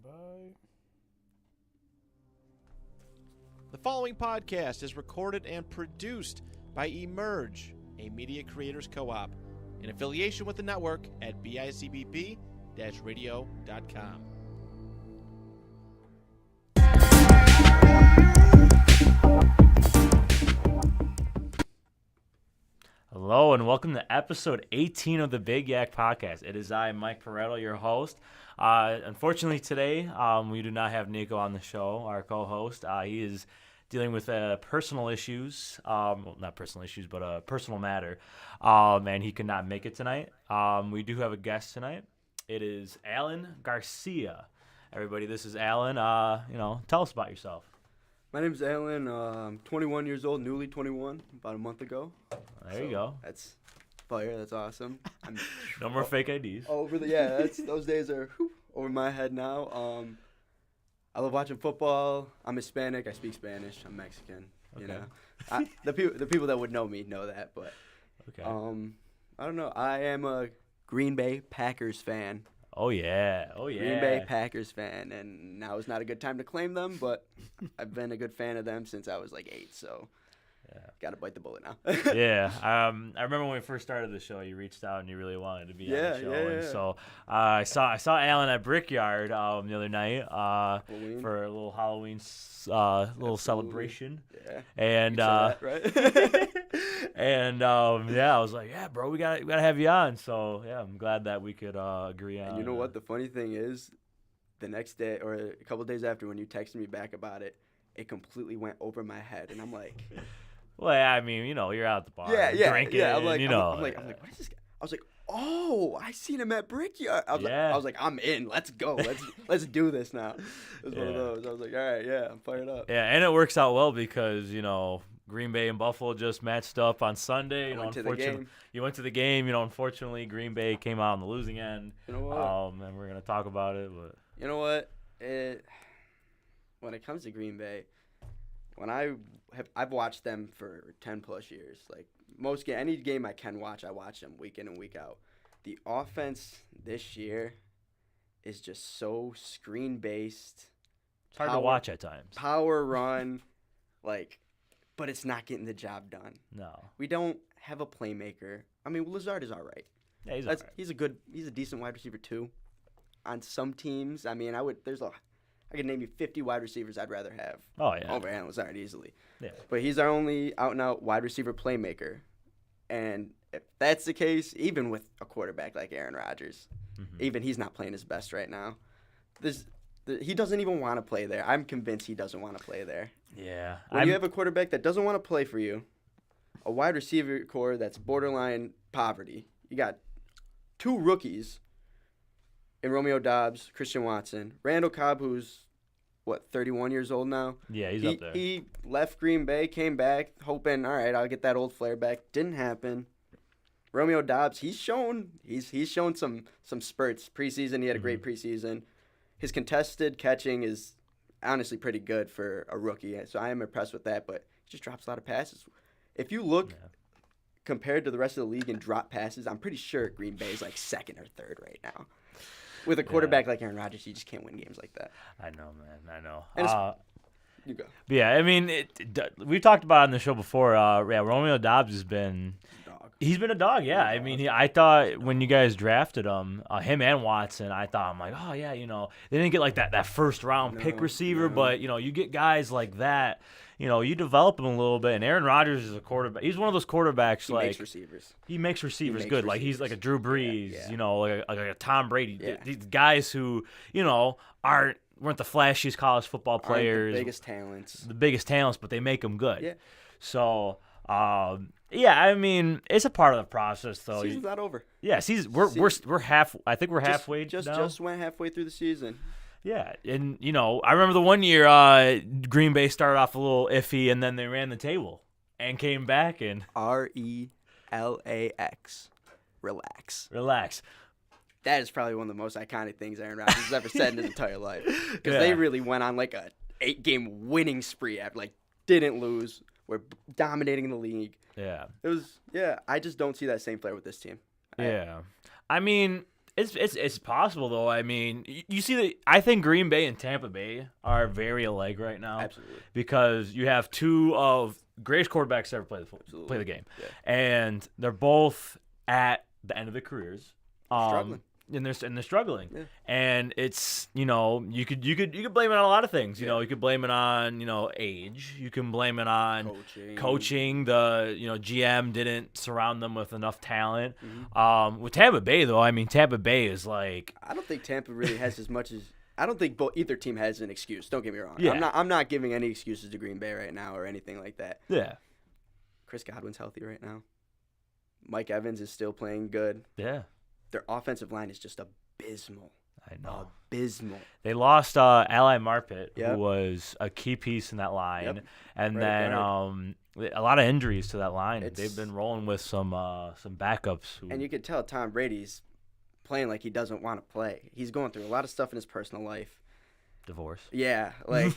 by. The following podcast is recorded and produced by Emerge, a media creators co-op, in affiliation with the network at bicbp-radio.com. Hello and welcome to episode 18 of the Big Yak Podcast. It is I, Mike Pareto, your host. Unfortunately today, we do not have Nico on the show, our co-host. He is dealing with personal issues, well, not personal issues, but a personal matter, and he could not make it tonight. We do have a guest tonight. It is Alan Garcia. Everybody, this is Alan. Tell us about yourself. My name's Alan. I'm 21 years old, newly 21, about a month ago. There you go. That's fire. That's awesome. No more fake IDs. Those days are over my head now. I love watching football. I'm Hispanic. I speak Spanish. I'm Mexican. Okay. You know, the people that would know me know that. But Okay. I don't know. I am a Green Bay Packers fan. Oh yeah. Green Bay Packers fan, and now is not a good time to claim them, but I've been a good fan of them since I was like 8, so got to bite the bullet now. Yeah. I remember when we first started the show, you reached out and you really wanted to be on the show. Yeah. And so I saw Alan at Brickyard the other night for a little Halloween little celebration. Yeah. And right? and I was like, yeah, bro, we gotta have you on. So yeah, I'm glad that we could agree on. And you know what? The funny thing is, the next day or a couple of days after, when you texted me back about it, it completely went over my head, and I'm like, well, yeah, I mean, you're out at the bar, drinking, I'm like, and, what is this guy? I was like, oh, I seen him at Brickyard. I was like, I'm in. Let's go. Let's do this now. It was one of those. I was like, all right, I'm fired up. Yeah, and it works out well because Green Bay and Buffalo just matched up on Sunday. I went to the game. You went to the game. Unfortunately, Green Bay came out on the losing end. You know what? And we're gonna talk about it, but you know what? When it comes to Green Bay, I've watched them for 10 plus years. Like any game I can watch, I watch them week in and week out. The offense this year is just so screen based. it's hard to watch at times. Power run, but it's not getting the job done. No, we don't have a playmaker. I mean, Lazard is all right. Yeah, he's all right. He's a decent wide receiver too. On some teams, I mean, I could name you 50 wide receivers I'd rather have. Oh yeah, over Alan Lazard easily. Yeah, but he's our only out and out wide receiver playmaker, and if that's the case, even with a quarterback like Aaron Rodgers, even he's not playing his best right now. He doesn't even want to play there. I'm convinced he doesn't want to play there. Yeah, when you have a quarterback that doesn't want to play for you, a wide receiver core that's borderline poverty. You got 2 rookies in Romeo Doubs, Christian Watson, Randall Cobb, who's 31 years old now. Yeah, he's up there. He left Green Bay, came back, hoping, all right, I'll get that old flair back. Didn't happen. Romeo Doubs, he's shown some spurts preseason. He had a great preseason. His contested catching is honestly pretty good for a rookie, so I am impressed with that. But he just drops a lot of passes. If you look compared to the rest of the league in drop passes, I'm pretty sure Green Bay is like 2nd or 3rd right now. With a quarterback like Aaron Rodgers, you just can't win games like that. I know, man. I know. You go. Yeah, I mean, we've talked about it on the show before. Romeo Doubs has been He's been a dog, yeah. I mean, I thought when you guys drafted him and Watson, I'm like, oh, yeah, they didn't get like that first-round pick receiver, but, you get guys like that, you develop them a little bit. And Aaron Rodgers is a quarterback. He's one of those quarterbacks, he makes receivers. He makes receivers good. Like, he's like a Drew Brees, Yeah. Like a Tom Brady. Yeah. These guys who, weren't the flashiest college football players. The biggest talents. But they make them good. Yeah. So, yeah, I mean, it's a part of the process, though. Season's not over. Yeah, we're half. I think we're halfway. Just went halfway through the season. Yeah, and I remember the one year Green Bay started off a little iffy, and then they ran the table and came back and RELAX, relax. That is probably one of the most iconic things Aaron Rodgers has ever said in his entire life, because they really went on like a 8-game winning spree after didn't lose. We're dominating the league. Yeah. It was, I just don't see that same player with this team. Yeah. I mean, It's possible though. I mean, you see I think Green Bay and Tampa Bay are very alike right now. Absolutely. Because you have two of greatest quarterbacks to ever play the game, and they're both at the end of their careers. Struggling. And they're struggling, and it's you could blame it on a lot of things. You could blame it on age. You can blame it on coaching. The GM didn't surround them with enough talent. Mm-hmm. With Tampa Bay though, I mean Tampa Bay is like I don't think Tampa really has as much as I don't think either team has an excuse. Don't get me wrong. Yeah. I'm not giving any excuses to Green Bay right now or anything like that. Yeah. Chris Godwin's healthy right now. Mike Evans is still playing good. Yeah. Their offensive line is just abysmal. I know. Abysmal. They lost Ali Marpet, who was a key piece in that line, and then a lot of injuries to that line. They've been rolling with some backups. And you can tell Tom Brady's playing like he doesn't want to play. He's going through a lot of stuff in his personal life. Divorce. Yeah,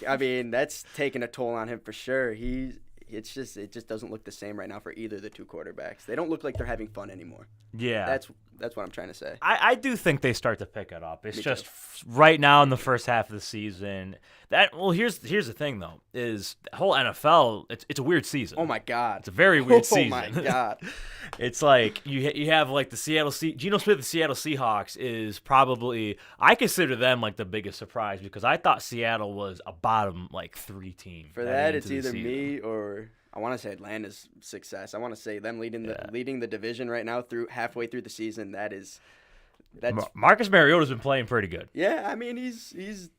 I mean that's taking a toll on him for sure. It just doesn't look the same right now for either of the two quarterbacks. They don't look like they're having fun anymore. Yeah. That's what I'm trying to say. I do think they start to pick it up. It's just right now in the first half of the season. Here's the thing though, is the whole NFL, it's a weird season. Oh my God. It's a very weird season. Oh my God. It's like you have like the Geno Smith, the Seattle Seahawks is probably, I consider them like the biggest surprise because I thought Seattle was a bottom like 3 team. For that, it's either me or I want to say Atlanta's success. I want to say them leading the division right now through halfway through the season. That's Marcus Mariota's been playing pretty good. Yeah, I mean he's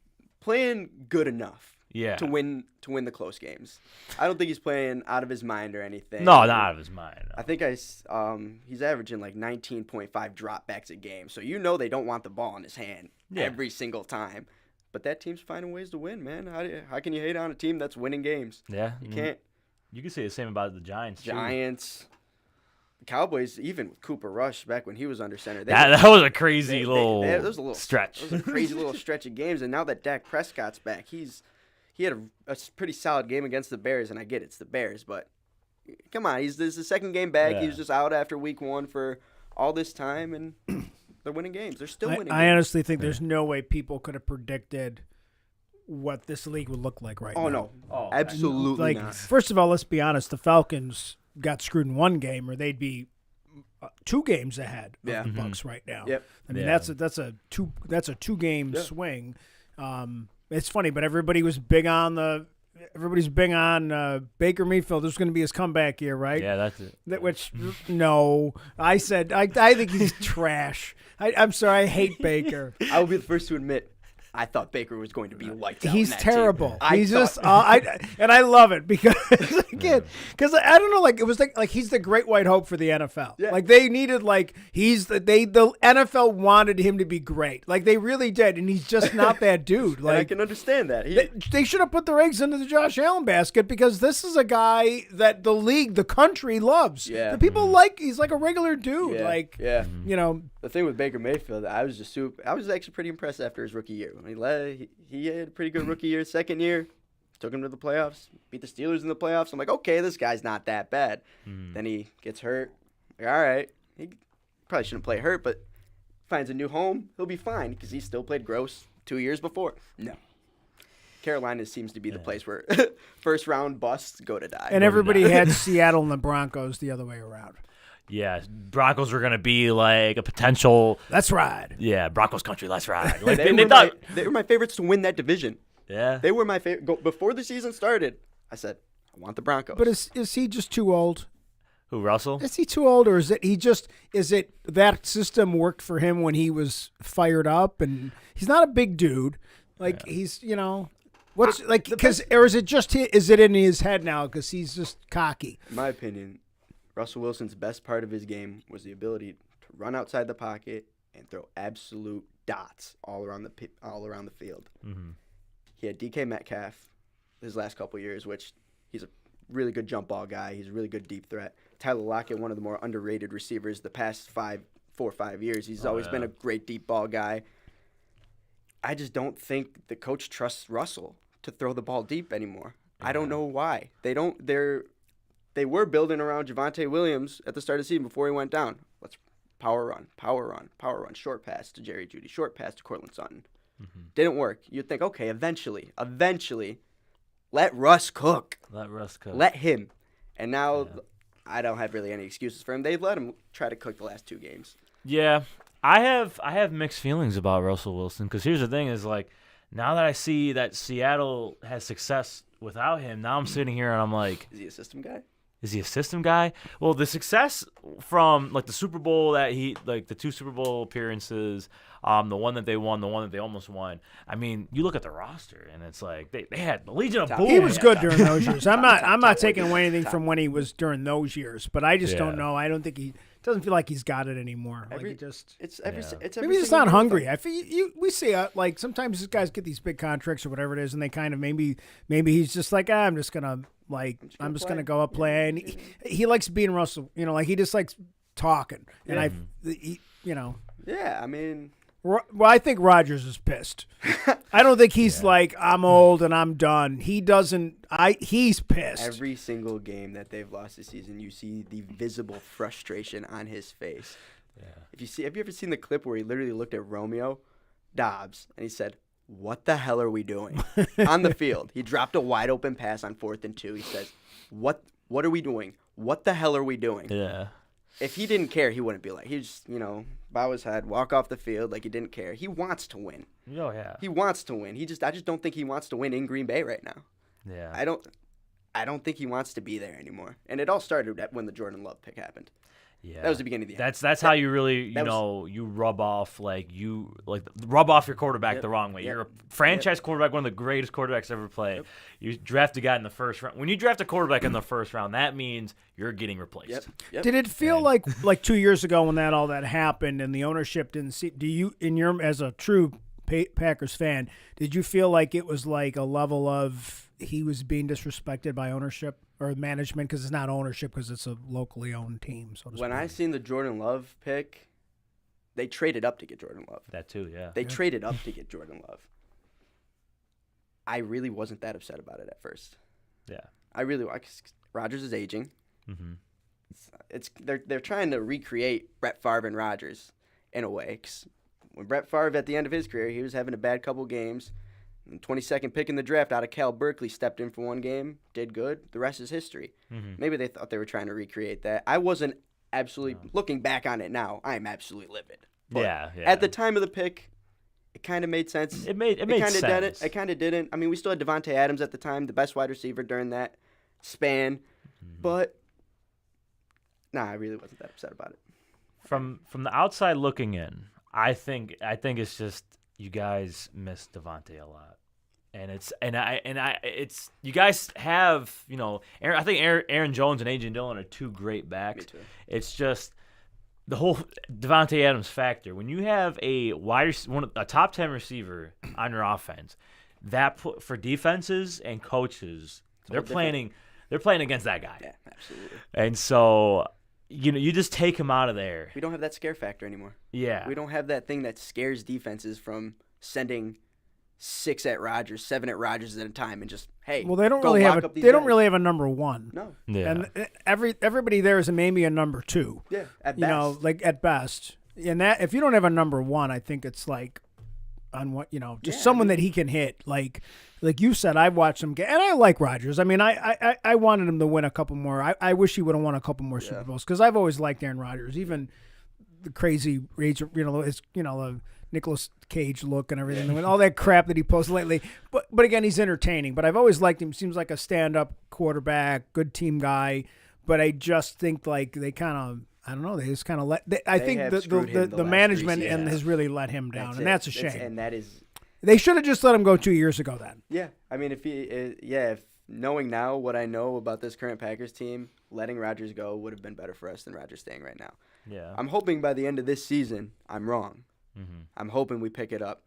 playing good enough. Yeah. To win the close games. I don't think he's playing out of his mind or anything. No, not out of his mind. No. I think he's averaging like 19.5 dropbacks a game. So they don't want the ball in his hand every single time. But that team's finding ways to win, man. How can you hate on a team that's winning games? Yeah. You can't. You can say the same about the Giants, too. The Cowboys, even with Cooper Rush back when he was under center. That was a crazy little stretch. It was a crazy little stretch of games. And now that Dak Prescott's back, he had a pretty solid game against the Bears. And I get it's the Bears, but come on. This is the second game back. He was just out after week 1 for all this time. And they're winning games. They're still winning games. I honestly think there's no way people could have predicted what this league would look like right now. Oh, no. Absolutely not. First of all, let's be honest. The Falcons got screwed in 1 game, or they'd be 2 games ahead of the Bucs right now. Yep. I mean, that's a 2-game swing. It's funny, but everybody's big on Baker Mayfield. This is going to be his comeback year, right? Yeah, that's it. No. I said I think he's trash. I'm sorry. I hate Baker. I will be the first to admit I thought Baker was going to be lights out. He's in that terrible. Team. He's just and I love it because because I don't know, like it was like he's the great white hope for the NFL. Yeah. Like they needed the NFL wanted him to be great. Like they really did, and he's just not that dude. Like I can understand that. They should have put their eggs into the Josh Allen basket because this is a guy that the league, the country loves. Yeah. The people he's like a regular dude. Yeah. The thing with Baker Mayfield, I was actually pretty impressed after his rookie year. He had a pretty good rookie year. Second year, took him to the playoffs, beat the Steelers in the playoffs. I'm like, okay, this guy's not that bad. Then he gets hurt. Like, all right, he probably shouldn't play hurt, but finds a new home. He'll be fine because he still played gross 2 years before. No. Carolina seems to be the place where first-round busts go to die. And everybody had Seattle and the Broncos the other way around. Yeah, Broncos were going to be like a potential. Let's ride. Yeah, Broncos country, let's ride. Like, they were my favorites to win that division. Yeah. They were my favorite. Before the season started, I said, I want the Broncos. But is he just too old? Who, Russell? Is he too old, or is it that system worked for him when he was fired up? And he's not a big dude. Like, he's, what's like, or is it in his head now because he's just cocky? In my opinion, Russell Wilson's best part of his game was the ability to run outside the pocket and throw absolute dots all around the field. Mm-hmm. He had DK Metcalf his last couple years, which he's a really good jump ball guy. He's a really good deep threat. Tyler Lockett, one of the more underrated receivers the past 4 or 5 years. He's always been a great deep ball guy. I just don't think the coach trusts Russell to throw the ball deep anymore. Yeah. I don't know why. They were building around Javonte Williams at the start of the season before he went down. Let's power run, short pass to Jerry Jeudy, short pass to Cortland Sutton. Didn't work. You'd think, okay, eventually, let Russ cook. Let him. And now I don't have really any excuses for him. They've let him try to cook the last 2 games. Yeah, I have mixed feelings about Russell Wilson because here's the thing: is like now that I see that Seattle has success without him, now I'm sitting here and I'm like, is he a system guy? Is he a system guy? Well, the success from like the Super Bowl the 2 Super Bowl appearances, the one that they won, the one that they almost won. I mean, you look at the roster and it's like they had the Legion of Boom. He was good during those years. I'm not taking away anything from when he was during those years, but I just don't know. I don't think he doesn't feel like he's got it anymore. Maybe he's just not hungry. I feel we see like sometimes these guys get these big contracts or whatever it is, and they kind of maybe he's just like I'm just gonna go up play, and he likes being Russell. Like he just likes talking, and Yeah, I mean. Well, I think Rodgers is pissed. I don't think he's like, I'm old and I'm done. He doesn't. He's pissed. Every single game that they've lost this season, you see the visible frustration on his face. Yeah. Have you ever seen the clip where he literally looked at Romeo Doubs and he said, "What the hell are we doing?" on the field? He dropped a wide open pass on 4th and 2. He says, "What are we doing? What the hell are we doing?" Yeah. If he didn't care, he wouldn't be like, he just, bow his head, walk off the field like he didn't care. He wants to win. Oh, yeah. He wants to win. I just don't think he wants to win in Green Bay right now. Yeah. I don't think he wants to be there anymore. And it all started when the Jordan Love pick happened. Yeah. That was the beginning of the end. That's how you really, you rub off rub off your quarterback the wrong way. You're a franchise quarterback, one of the greatest quarterbacks ever played. Yep. You draft a guy in the first round. When you draft a quarterback in the first round, that means you're getting replaced. Yep. Did it feel like 2 years ago when all that happened and the ownership didn't see? Do you, as a true Packers fan, did you feel like it was like a level of he was being disrespected by ownership or management because it's not ownership because it's a locally owned team? So to speak. When I seen the Jordan Love pick, they traded up to get Jordan Love. That too, yeah. They traded up to get Jordan Love. I really wasn't that upset about it at first. Yeah. Rodgers is aging. Mm-hmm. They're trying to recreate Brett Favre and Rodgers in a way. 'Cause when Brett Favre at the end of his career, he was having a bad couple games. And 22nd pick in the draft out of Cal Berkeley, stepped in for one game, did good. The rest is history. Mm-hmm. Maybe they thought they were trying to recreate that. I wasn't absolutely looking back on it now. I'm absolutely livid. But at the time of the pick, it kind of made sense. It made sense. It kind of didn't. I mean, we still had Devontae Adams at the time, the best wide receiver during that span. Mm-hmm. But I really wasn't that upset about it. From the outside looking in, I think it's just you guys miss Devontae a lot, and it's you guys have I think Aaron Jones and A.J. Dillon are 2 great backs. Me too. It's just the whole Devontae Adams factor. When you have a top 10 receiver on your offense, for defenses and coaches, they're playing against that guy. Yeah, absolutely. And so you just take him out of there. We don't have that scare factor anymore. Yeah. We don't have that thing that scares defenses from sending 6 at Rodgers, 7 at Rodgers at a time, and just well, they don't really have a number 1. No. Yeah. And everybody there is maybe a number 2. Yeah. At best. At best. And that if you don't have a number 1, I think it's like on what someone that he can hit. Like you said, I've watched him get, and I like Rodgers. I mean, I wanted him to win a couple more. I wish he would have won a couple more Super Bowls because I've always liked Aaron Rodgers, even the crazy rage, the Nicolas Cage look and everything, and all that crap that he posted lately. But again, he's entertaining. But I've always liked him. Seems like a stand-up quarterback, good team guy. But I just think like they kind of. I don't know. They just kind of let. I think the management has really let him down, and that's a shame. And that is. They should have just let him go 2 years ago then. Yeah, I mean, if knowing now what I know about this current Packers team, letting Rodgers go would have been better for us than Rodgers staying right now. Yeah. I'm hoping by the end of this season, I'm wrong. Mm-hmm. I'm hoping we pick it up.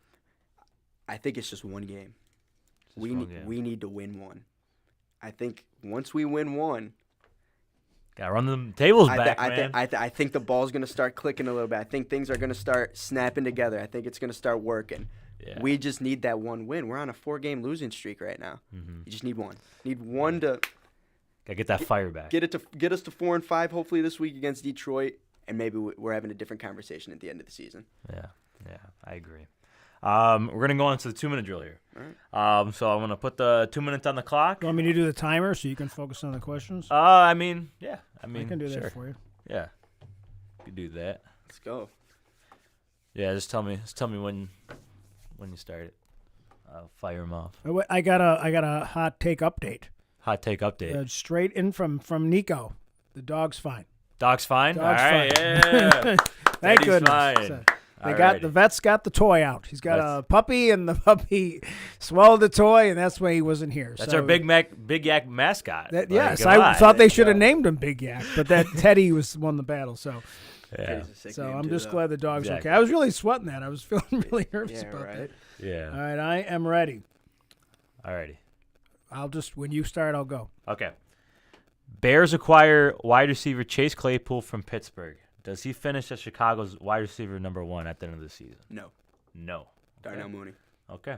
I think it's just one game. We need to win one. I think once we win one. Gotta run the tables back, man. I think the ball's going to start clicking a little bit. I think things are going to start snapping together. I think it's going to start working. Yeah. We just need that one win. We're on a 4-game losing streak right now. Mm-hmm. You just need one. Need one to gotta get that fire back. Get us to 4-5 hopefully this week against Detroit, and maybe we're having a different conversation at the end of the season. Yeah, I agree. We're going to go on to the 2-minute drill here. All right. So I'm going to put the 2 minutes on the clock. You want me to do the timer so you can focus on the questions? I mean, I can do sure. that for you. Yeah, you can do that. Let's go. Yeah, just tell me when you start it. I'll fire him off. I got a hot take update. Hot take update. Straight in from Nico. The dog's fine. Dog's fine? Dog's All right, fine. yeah. Thank Daddy's goodness. fine. So, Alrighty. the vet's got the toy out. He's got a puppy, and the puppy swallowed the toy, and that's why he wasn't here. That's so, our Big Yak mascot. Yes, come I on. thought they you should have go. named him Big Yak, but that Teddy won the battle. So Yeah. He's a sick so name, I'm too, just though. glad the dog's Exactly. okay. I was really sweating that. I was feeling really nervous Yeah, about right. that. Yeah. All right, I am ready. Alrighty. When you start, I'll go. Okay. Bears acquire wide receiver Chase Claypool from Pittsburgh. Does he finish as Chicago's wide receiver number 1 at the end of the season? No. No. Darnell Mooney. Okay.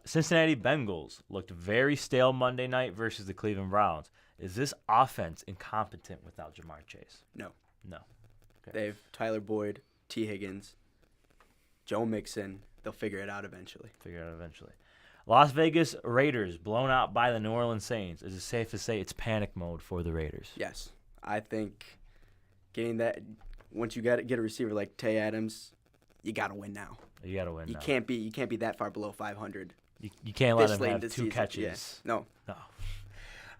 Cincinnati Bengals looked very stale Monday night versus the Cleveland Browns. Is this offense incompetent without Jamar Chase? No. No. They have Tyler Boyd, T. Higgins, Joe Mixon. They'll figure it out eventually. Figure it out eventually. Las Vegas Raiders blown out by the New Orleans Saints. Is it safe to say it's panic mode for the Raiders? Yes. I think getting that, once you get a receiver like Tay Adams, you got to win now. You got to win You now. can't be that far below 500. You can't let this him late have in 2 the season. catches. Yeah. No.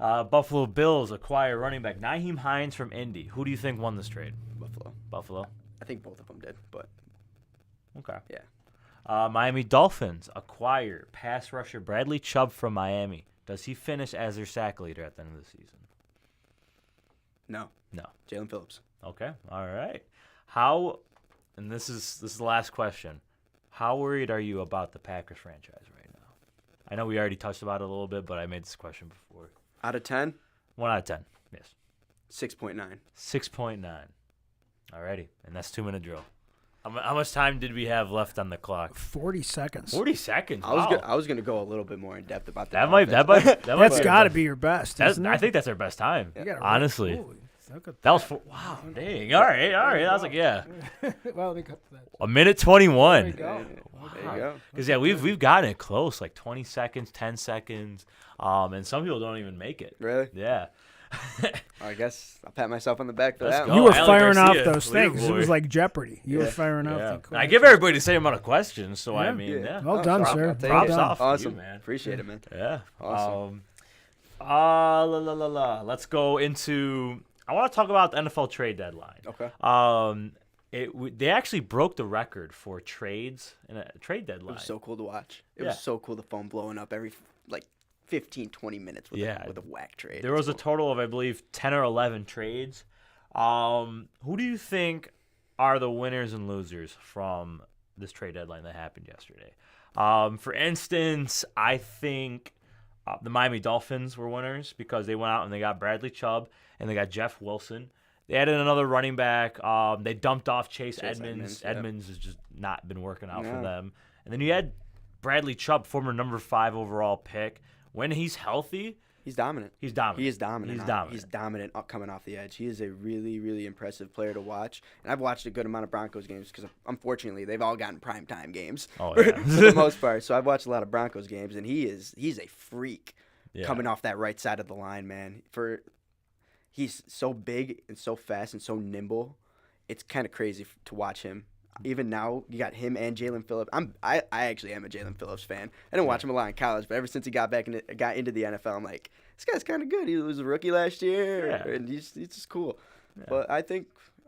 No. Buffalo Bills acquire running back Nyheim Hines from Indy. Who do you think won this trade? Buffalo. I think both of them did, but Okay. yeah. Miami Dolphins acquire pass rusher Bradley Chubb from Miami. Does he finish as their sack leader at the end of the season? No. No. Jalen Phillips. Okay. All right. How? And this is the last question. How worried are you about the Packers franchise right now? I know we already touched about it a little bit, but I made this question before. Out of 10, 1 out of 10. Yes. 6.9. 6.9. Alrighty. And that's 2-minute drill. How much time did we have left on the clock? 40 seconds. 40 seconds. I was Wow. I was gonna go a little bit more in depth about That might offense. That's be got to be your best, isn't it? I think that's our best time. You gotta Honestly. Holy, look at That was wow, dang. All right. I was like, yeah. well, they cut that. 1:21. There you go. There you go. Because we've gotten it close, like 20 seconds, 10 seconds, and some people don't even make it. Really? Yeah. I guess I'll pat myself on the back for Let's that go. one. You were Alan firing off Garcia, those things. It leaderboard. was like Jeopardy. You were Yeah. firing off Yeah. the I questions. give everybody the same amount of questions, so I Yeah. mean, Yeah. yeah. Well done, props- sir. I'll take Well it. done. Props off. Awesome, you, man. Appreciate it, man. Yeah. Awesome. Let's go into. I want to talk about the NFL trade deadline. Okay. They actually broke the record for trades in a trade It deadline. was so cool to watch. It Yeah. was so cool, the phone blowing up every like 15, 20 minutes with, with a whack trade. There was a total of, I believe, 10 or 11 trades. Who do you think are the winners and losers from this trade deadline that happened yesterday? For instance, I think the Miami Dolphins were winners because they went out and they got Bradley Chubb and they got Jeff Wilson. They added another running back. They dumped off Chase Edmonds. Edmonds has just not been working out for them. And then you had Bradley Chubb, former number 5 overall pick. When he's healthy, he's dominant. He's dominant. He is dominant. He's dominant. He's dominant coming off the edge. He is a really, really impressive player to watch. And I've watched a good amount of Broncos games because, unfortunately, they've all gotten primetime games Oh, for yeah. the most part. So I've watched a lot of Broncos games, and he's a freak coming off that right side of the line, man. He's so big and so fast and so nimble. It's kind of crazy to watch him. Even now, you got him and Jalen Phillips. I actually am a Jalen Phillips fan. I didn't watch him a lot in college, but ever since he got into the NFL, I'm like, this guy's kind of good. He was a rookie last year, and he's just cool. Yeah. But I think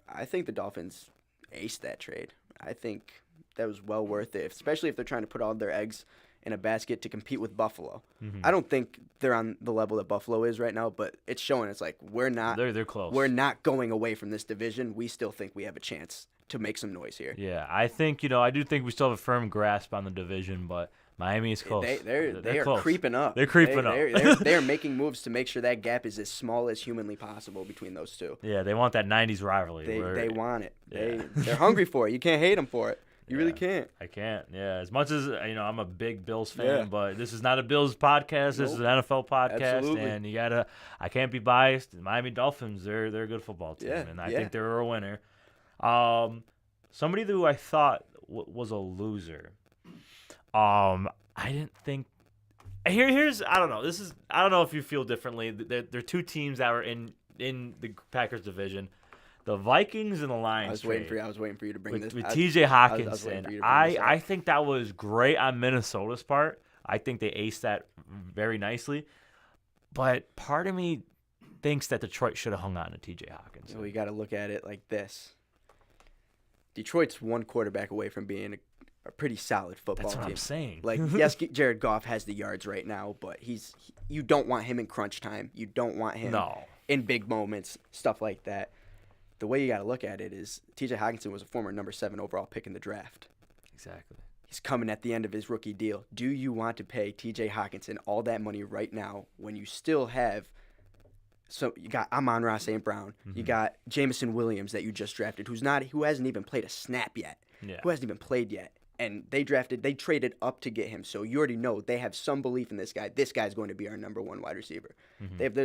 the Dolphins aced that trade. I think that was well worth it, especially if they're trying to put all their eggs in a basket to compete with Buffalo. Mm-hmm. I don't think they're on the level that Buffalo is right now, but it's showing. It's like we're not. They're close. We're not going away from this division. We still think we have a chance to make some noise here. Yeah, I think I do think we still have a firm grasp on the division, but Miami is close. They are close. creeping up. They're creeping up. They are making moves to make sure that gap is as small as humanly possible between those two. Yeah, they want that '90s rivalry. They want it. Yeah. They're hungry for it. You can't hate them for it. You really can't. I can't. Yeah, as much as I'm a big Bills fan, but this is not a Bills podcast. This is an NFL podcast, Absolutely. and I can't be biased. The Miami Dolphins, they're a good football team, and I think they're a winner. Somebody who I thought was a loser. I didn't think. Here's I don't know. I don't know if you feel differently. They're two teams that were in the Packers division, the Vikings and the Lions. I was waiting for you to bring this with T.J. Hawkinson. I was waiting for you to bring this up. I think that was great on Minnesota's part. I think they aced that very nicely. But part of me thinks that Detroit should have hung on to T.J. Hawkinson. Well, you got to look at it like this. Detroit's one quarterback away from being a pretty solid football team. That's what I'm saying. Like, yes, Jared Goff has the yards right now, but you don't want him in crunch time. You don't want him in big moments, stuff like that. The way you got to look at it is T.J. Hawkinson was a former number 7 overall pick in the draft. Exactly. He's coming at the end of his rookie deal. Do you want to pay T.J. Hawkinson all that money right now when you still have – so you got Amon-Ra St. Brown. You got Jameson Williams that you just drafted who hasn't even played a snap yet, who hasn't even played yet. And they traded up to get him. So you already know they have some belief in this guy. This guy's going to be our number 1 wide receiver. They have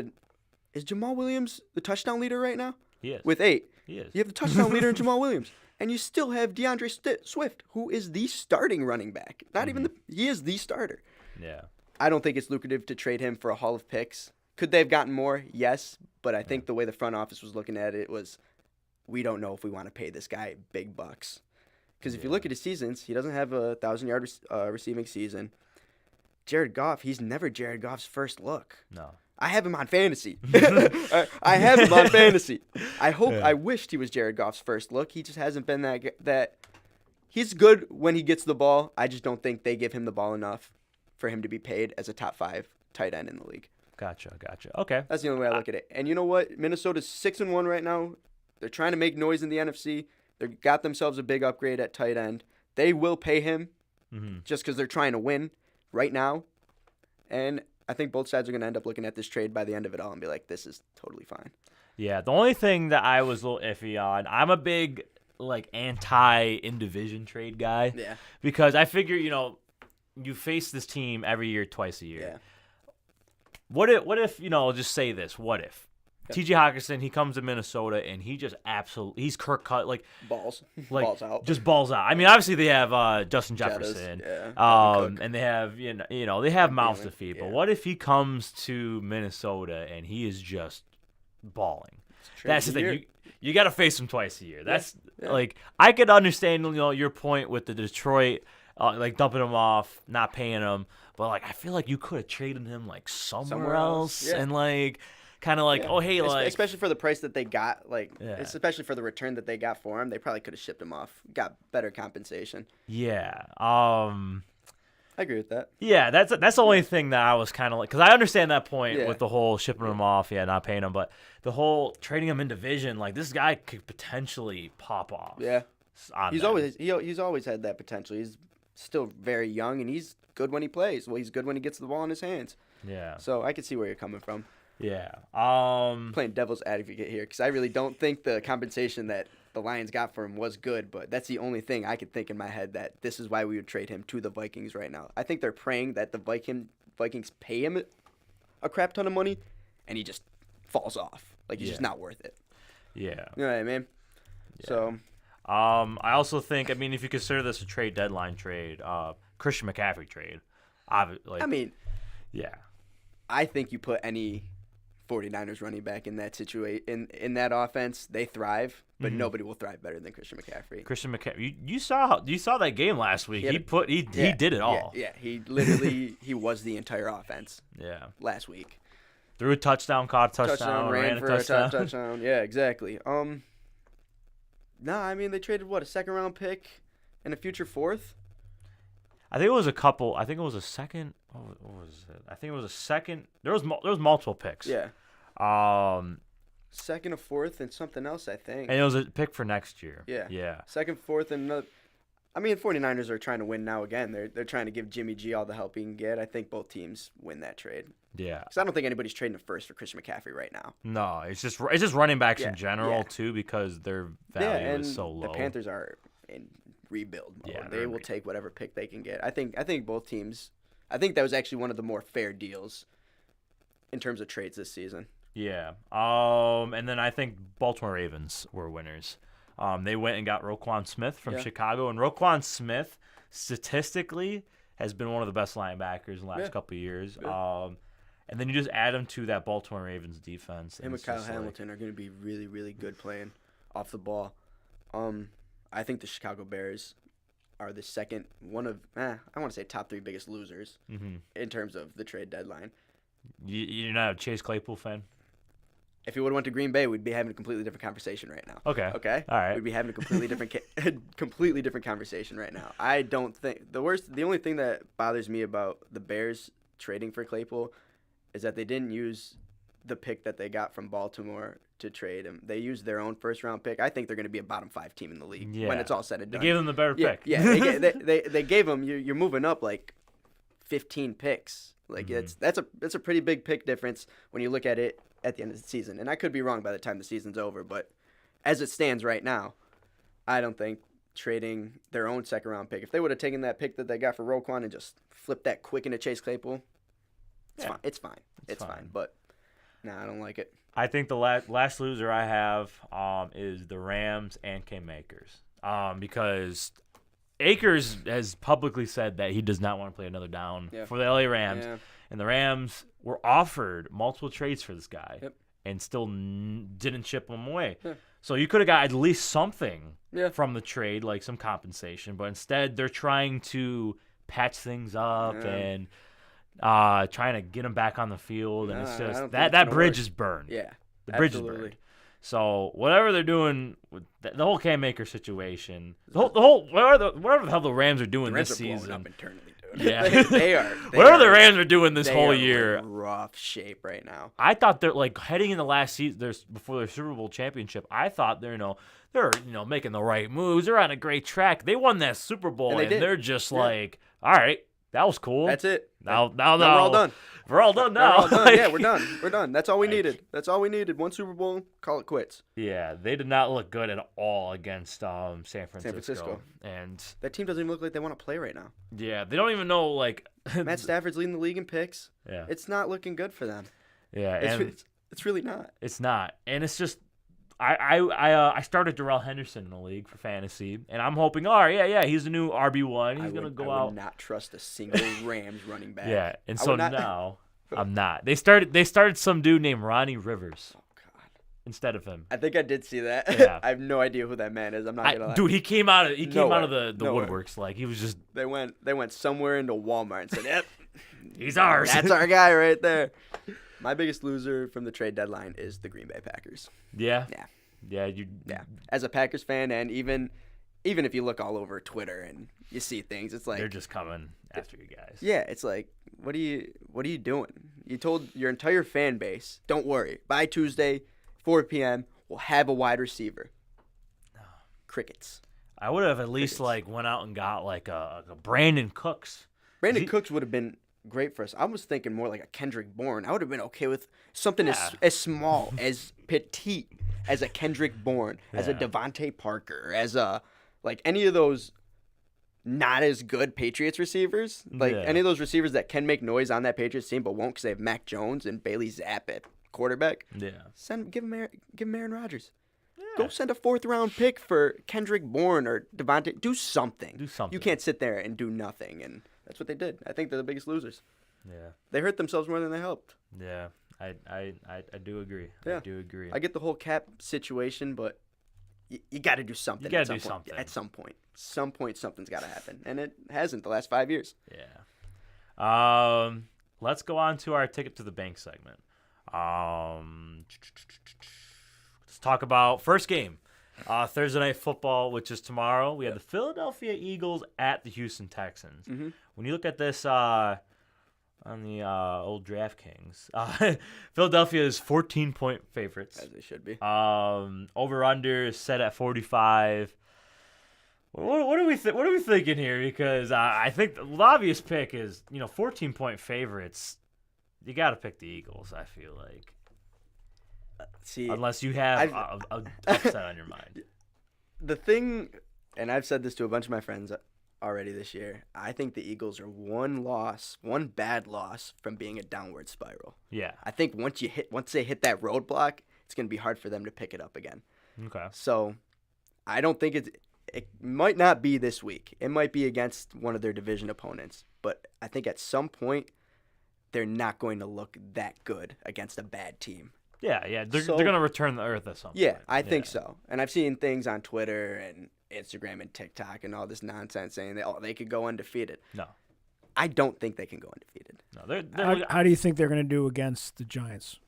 is Jamal Williams the touchdown leader right now? He is. With 8. He is. You have the touchdown leader in Jamal Williams. And you still have DeAndre Swift, who is the starting running back. He is the starter. Yeah. I don't think it's lucrative to trade him for a haul of picks. Could they have gotten more? Yes. But I think the way the front office was looking at it was, we don't know if we want to pay this guy big bucks. Because if you look at his seasons, he doesn't have a 1,000-yard receiving season. Jared Goff, he's never Jared Goff's first look. No. I have him on fantasy. I have him on fantasy. I wished he was Jared Goff's first look. He just hasn't been that. He's good when he gets the ball. I just don't think they give him the ball enough for him to be paid as a top 5 tight end in the league. Gotcha. Okay. That's the only way I look at it. And you know what? Minnesota's 6-1 right now. They're trying to make noise in the NFC. They got themselves a big upgrade at tight end. They will pay him just because they're trying to win right now. And I think both sides are going to end up looking at this trade by the end of it all and be like, this is totally fine. Yeah, the only thing that I was a little iffy on, I'm a big anti-in-division trade guy. Yeah. Because I figure, you face this team every year, twice a year. Yeah. What if just say this, what if? T.J. Hawkinson, he comes to Minnesota and he just he's Kirk Cut balls out, just balls out. I mean, obviously they have Justin Jefferson, and they have they have mouths to feed. But what if he comes to Minnesota and he is just balling? That's the thing. You got to face him twice a year. That's I could understand your point with the Detroit dumping him off, not paying him, but I feel like you could have traded him somewhere else and kind of oh, hey, especially for the price that they got, especially for the return that they got for him, they probably could have shipped him off, got better compensation. Yeah. I agree with that. Yeah, that's the only thing that I was kind of because I understand that point with the whole shipping him off, not paying him, but the whole trading him in division, this guy could potentially pop off. Yeah. He's always had that potential. He's still very young, and he's good when he plays. Well, he's good when he gets the ball in his hands. Yeah. So I can see where you're coming from. Yeah. Playing devil's advocate here because I really don't think the compensation that the Lions got for him was good, but that's the only thing I could think in my head that this is why we would trade him to the Vikings right now. I think they're praying that the Vikings pay him a crap ton of money and he just falls off. He's just not worth it. Yeah. You know what I mean? Yeah. So. I also think, if you consider this a trade deadline trade, Christian McCaffrey trade, yeah. I think you put any 49ers running back in that situation in that offense, they thrive, but nobody will thrive better than Christian McCaffrey. Christian McCaffrey, you saw that game last week. He did it all. Yeah, he literally he was the entire offense. Yeah. Last week. Threw a touchdown, caught a touchdown, ran for a touchdown. Yeah, exactly. They traded a second-round pick and a future 4th? I think it was a couple. I think it was a second. What was it? I think it was a second. There was multiple picks. Yeah. Second, a 4th, and something else, I think. And it was a pick for next year. Yeah. Yeah. Second, 4th, and another. 49ers are trying to win now again. They're trying to give Jimmy G all the help he can get. I think both teams win that trade. Yeah. Because I don't think anybody's trading a first for Christian McCaffrey right now. No, it's just running backs in general too because their value is so low. The Panthers are in rebuild mode. Yeah, they will take whatever pick they can get. I think both teams. I think that was actually one of the more fair deals in terms of trades this season. Yeah. And then I think Baltimore Ravens were winners. They went and got Roquan Smith from Yeah. Chicago, and Roquan Smith statistically has been one of the best linebackers in the last couple of years. Yeah. And then you just add him to that Baltimore Ravens defense. Him and Kyle Hamilton are going to be really, really good playing off the ball. I think the Chicago Bears are the second one of, I want to say top 3 biggest losers in terms of the trade deadline. You're not a Chase Claypool fan? If he would have went to Green Bay, we'd be having a completely different conversation right now. Okay. All right. We'd be having a completely different, completely different conversation right now. I don't think the only thing that bothers me about the Bears trading for Claypool is that they didn't use the pick that they got from Baltimore to trade him. They used their own first-round pick. I think they're going to be a bottom 5 team in the league when it's all said and done. They gave them the better pick. Yeah, they gave them. You're moving up like 15 picks. Like that's a pretty big pick difference when you look at it at the end of the season. And I could be wrong by the time the season's over, but as it stands right now, I don't think trading their own second-round pick. If they would have taken that pick that they got for Roquan and just flipped that quick into Chase Claypool, it's fine. It's fine. But I don't like it. I think the last loser I have is the Rams and Cam Akers, because Akers has publicly said that he does not want to play another down for the LA Rams, and the Rams were offered multiple trades for this guy and still didn't ship him away. Yeah. So you could have got at least something from the trade, like some compensation, but instead they're trying to patch things up and trying to get him back on the field, and it's just that bridge is burned. Yeah, the bridge is burned. So whatever they're doing with the whole Cam Akers situation, the whole whatever the hell the Rams are doing this season. Rams are blowing up internally, dude. Yeah, they are. Whatever the Rams are doing this whole year, in rough shape right now. I thought they're like heading into last season, before their Super Bowl championship. I thought they're making the right moves. They're on a great track. They won that Super Bowl, and they're just like, all right. That was cool. That's it. Now we're all done. We're all done now. We're all done. Yeah, we're done. We're done. That's all we needed. That's all we needed. One Super Bowl, call it quits. Yeah, they did not look good at all against San Francisco. And that team doesn't even look like they want to play right now. Yeah, they don't even know, like... Matt Stafford's leading the league in picks. Yeah. It's not looking good for them. Yeah, it's really not. It's not. And it's just... I started Darrell Henderson in the league for fantasy, and I'm hoping, he's the new RB1. He's going to go out. I would not trust a single Rams running back. Yeah, and so now I'm not. They started some dude named Ronnie Rivers. Oh, God. Instead of him. I think I did see that. Yeah. I have no idea who that man is. I'm not going to lie. Dude, he came out of the woodworks. Like, he was just... They went somewhere into Walmart and said, yep. He's ours. That's our guy right there. My biggest loser from the trade deadline is the Green Bay Packers. Yeah? Yeah. As a Packers fan, and even if you look all over Twitter and you see things, it's like... They're just coming after you guys. Yeah, it's like, what are you doing? You told your entire fan base, don't worry, by Tuesday, 4 p.m., we'll have a wide receiver. No. Crickets. I would have at least went out and got a Brandon Cooks. Brandon Cooks would have been great for us. I was thinking more like a Kendrick Bourne. I would have been okay with something as small, as petite as a Kendrick Bourne, as a Devontae Parker, as any of those not as good Patriots receivers. Any of those receivers that can make noise on that Patriots team but won't because they have Mac Jones and Bailey Zapp at quarterback. Yeah. Give him Aaron Rodgers. Yeah. Go send a 4th-round pick for Kendrick Bourne or Devontae. Do something. You can't sit there and do nothing, and that's what they did. I think they're the biggest losers. Yeah. They hurt themselves more than they helped. Yeah. I do agree. Yeah. I do agree. I get the whole cap situation, but you got to do something. You got to do something. At some point. Some point, something's got to happen, and it hasn't the last 5 years. Yeah. Let's go on to our Ticket to the Bank segment. Let's talk about first game. Thursday Night Football, which is tomorrow. We have the Philadelphia Eagles at the Houston Texans. Mm-hmm. When you look at this on the old DraftKings, Philadelphia is 14-point favorites. As they should be. Over/under is set at 45. What are we thinking here? Because I think the obvious pick is 14-point favorites. You got to pick the Eagles. I feel like. Unless you have a upset on your mind. The thing, and I've said this to a bunch of my friends already this year, I think the Eagles are one bad loss from being a downward spiral. Yeah. I think once they hit that roadblock, it's going to be hard for them to pick it up again. Okay. So I don't think it might not be this week. It might be against one of their division opponents. But I think at some point, they're not going to look that good against a bad team. Yeah. They're going to return the earth at some point. Yeah, I think so. And I've seen things on Twitter and Instagram and TikTok and all this nonsense saying that, they could go undefeated. No. I don't think they can go undefeated. No, How do you think they're going to do against the Giants?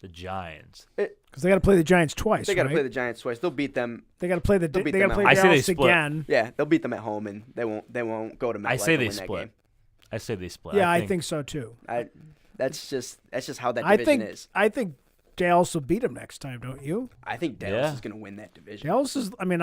The Giants. Because they got to play the Giants twice. They got to right? play the Giants twice. They'll beat them. They got to play the. They'll beat They got to them play at home. I say they Dallas split. again. Yeah, they'll beat them at home, and they won't go to MetLife. I say they and win that split. game. I say they split. Yeah, I think so too. That's just how that division is. I think Dallas will beat them next time, don't you? I think Dallas is going to win that division. Dallas is. I mean,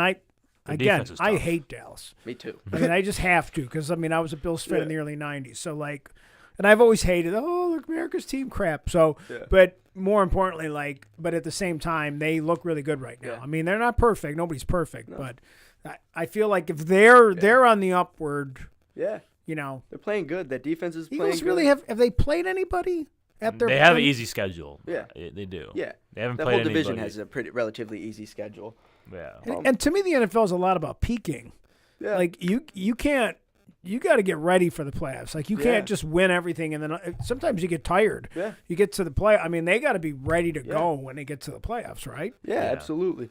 defense is I tough. hate Dallas. Me too. I mean, I just have to because I was a Bills fan in the early '90s. So and I've always hated look, America's team crap. So, but more importantly, but at the same time, they look really good right now. Yeah. I mean, they're not perfect. Nobody's perfect, but I feel like if they're on the upward, Yeah, they're playing good. That defense is playing Eagles good. really have they played anybody at their? They have an easy schedule. Yeah. They do. Yeah, They haven't the played whole division anybody. has a pretty relatively easy schedule. Yeah. And to me, the NFL is a lot about peaking. Yeah, Like you can't. You got to get ready for the playoffs. Like you can't just win everything, and then sometimes you get tired. Yeah. You get to the play. I mean, they got to be ready to go when they get to the playoffs, right? yeah, Yeah. absolutely.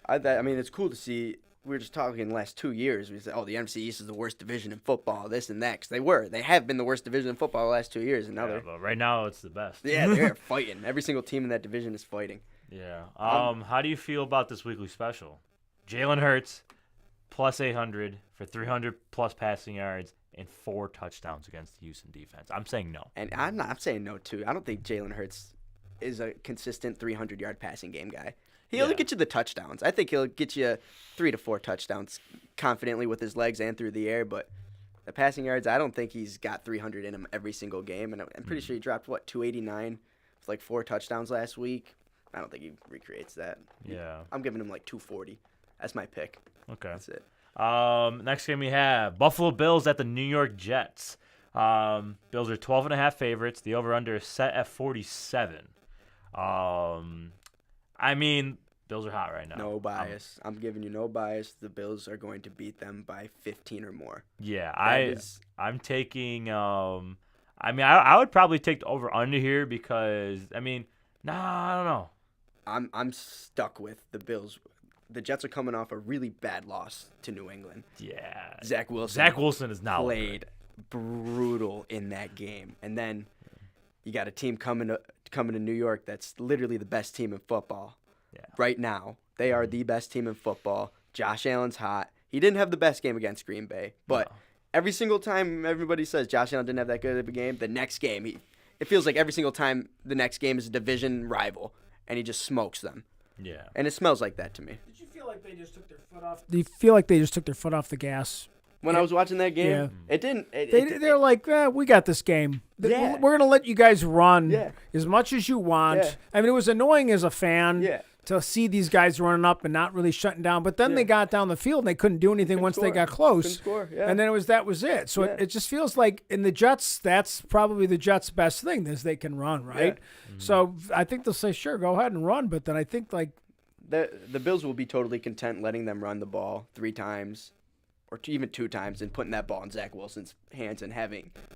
I mean, it's cool to see. We were just talking in the last 2 years. We said, the NFC East is the worst division in football, this and that. 'Cause they have been the worst division in football the last 2 years, and now But right now, it's the best. they're fighting. Every single team in that division is fighting. Yeah. How do you feel about this weekly special? Jalen Hurts plus 800 for 300 plus passing yards and 4 touchdowns against the Houston defense. I'm saying no. And I'm saying no too. I don't think Jalen Hurts is a consistent 300-yard passing game guy. He'll get you the touchdowns. I think he'll get you 3 to 4 touchdowns confidently with his legs and through the air. But the passing yards, I don't think he's got 300 in him every single game. And I'm pretty sure he dropped 289 with 4 touchdowns last week. I don't think he recreates that. Yeah. I'm giving him 240. That's my pick. Okay. That's it. Next game we have Buffalo Bills at the New York Jets. Bills are 12.5 favorites. The over/under is set at 47. I mean, Bills are hot right now. No bias. I'm giving you no bias. The Bills are going to beat them by 15 or more. Yeah, That I'm taking. I would probably take the over/under here because I don't know. I'm stuck with the Bills. The Jets are coming off a really bad loss to New England. Yeah, Zach Wilson is now played brutal in that game, and then you got a team coming to New York that's literally the best team in football. Yeah. Right now, they are the best team in football. Josh Allen's hot. He didn't have the best game against Green Bay, but every single time everybody says Josh Allen didn't have that good of a game, the next game it feels like every single time the next game is a division rival, and he just smokes them. Yeah. And it smells like that to me. Did you feel like they just took their foot off? Do you feel like they just took their foot off the gas? When I was watching that game, Yeah. it didn't. They're like, we got this game. Yeah. We're gonna let you guys run Yeah. as much as you want. Yeah. I mean, it was annoying as a fan Yeah. to see these guys running up and not really shutting down. But then they got down the field and they couldn't do anything once they got close. Couldn't score, yeah. And then that was it. So it just feels like in the Jets, that's probably the Jets' best thing is they can run, right? Yeah. So I think they'll say, sure, go ahead and run. But then I think The Bills will be totally content letting them run the ball 3 times or even 2 times and putting that ball in Zach Wilson's hands and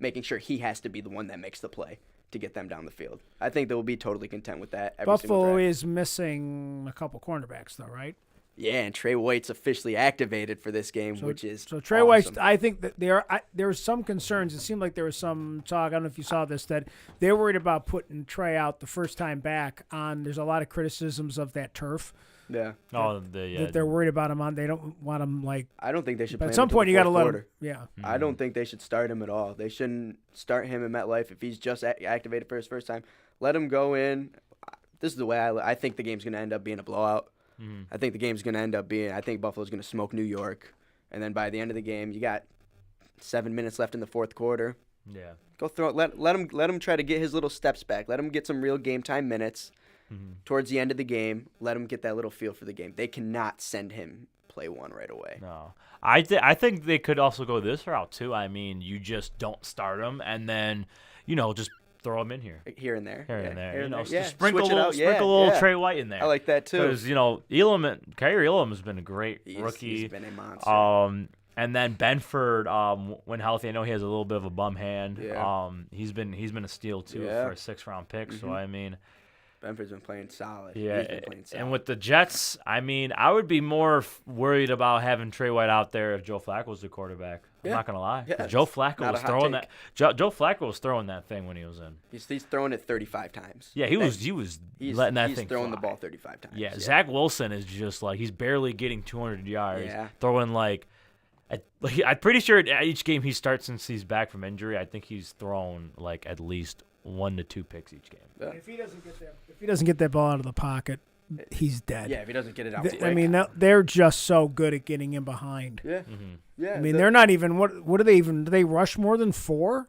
making sure he has to be the one that makes the play to get them down the field. I think they will be totally content with that. Every single Buffalo drive. is missing a couple cornerbacks, though, right? Yeah, and Trey White's officially activated for this game, which is so Trey awesome. White. I think that there were some concerns. It seemed like there was some talk. I don't know if you saw this, that they're worried about putting Trey out the first time back on. There's a lot of criticisms of that turf. Yeah. That they're worried about him on. They don't want him I don't think they should. But play at him some until point, the you got to fourth let quarter. him. Yeah. I don't think they should start him at all. They shouldn't start him in MetLife if he's just activated for his first time. Let him go in. This is the way I think the game's going to end up being a blowout. I think the game's going to end up being. I think Buffalo's going to smoke New York, and then by the end of the game, you got 7 minutes left in the fourth quarter. Yeah. Go throw it. Let him try to get his little steps back. Let him get some real game time minutes. Towards the end of the game, let him get that little feel for the game. They cannot send him play one right away. No. I think they could also go this route, too. I mean, you just don't start him and then, just throw him in here. Here and there. Here and there. You know, Yeah. sprinkle Switch it out. sprinkle a little Trey White in there. I like that too. Because, Kyrie Elam has been a great rookie. He's been a monster. And then Benford, when healthy, I know he has a little bit of a bum hand. Yeah. He's been a steal too for a 6th-round pick. So I mean, Benford's been playing solid. yeah. He's been playing solid. And with the Jets, I mean, I would be more worried about having Trey White out there if Joe Flacco was the quarterback. I'm not gonna lie. Yeah, Joe Flacco was throwing take. that. Joe Flacco was throwing that thing when he was in. He's throwing it 35 times. Yeah, he was letting that thing He's throwing fly. the ball 35 times. Yeah, Zach Wilson is just like he's barely getting 200 yards. Throwing I'm pretty sure at each game he starts since he's back from injury, I think he's thrown like at least 1 to 2 picks each game. Yeah. If he doesn't get that ball out of the pocket, he's dead. Yeah, if he doesn't get it out. I mean, they're just so good at getting in behind. Yeah. Mm-hmm. Yeah. I mean, they're not even what do they even? Do they rush more than 4?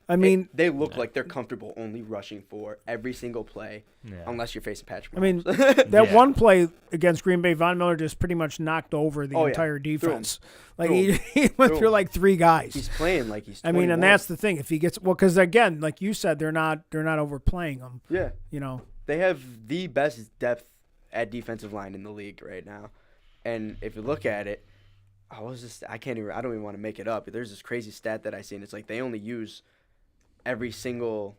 I mean, they look like they're comfortable only rushing 4 every single play, unless you're facing Patrick Mahomes. I mean, that one play against Green Bay, Von Miller just pretty much knocked over the entire defense. He went through like 3 guys. He's playing like he's 21. I mean, and that's the thing. If he gets because again, like you said, they're not overplaying him. Yeah. They have the best depth at defensive line in the league right now, and if you look at it, I don't even want to make it up. But there's this crazy stat that I seen. It's like they only use every single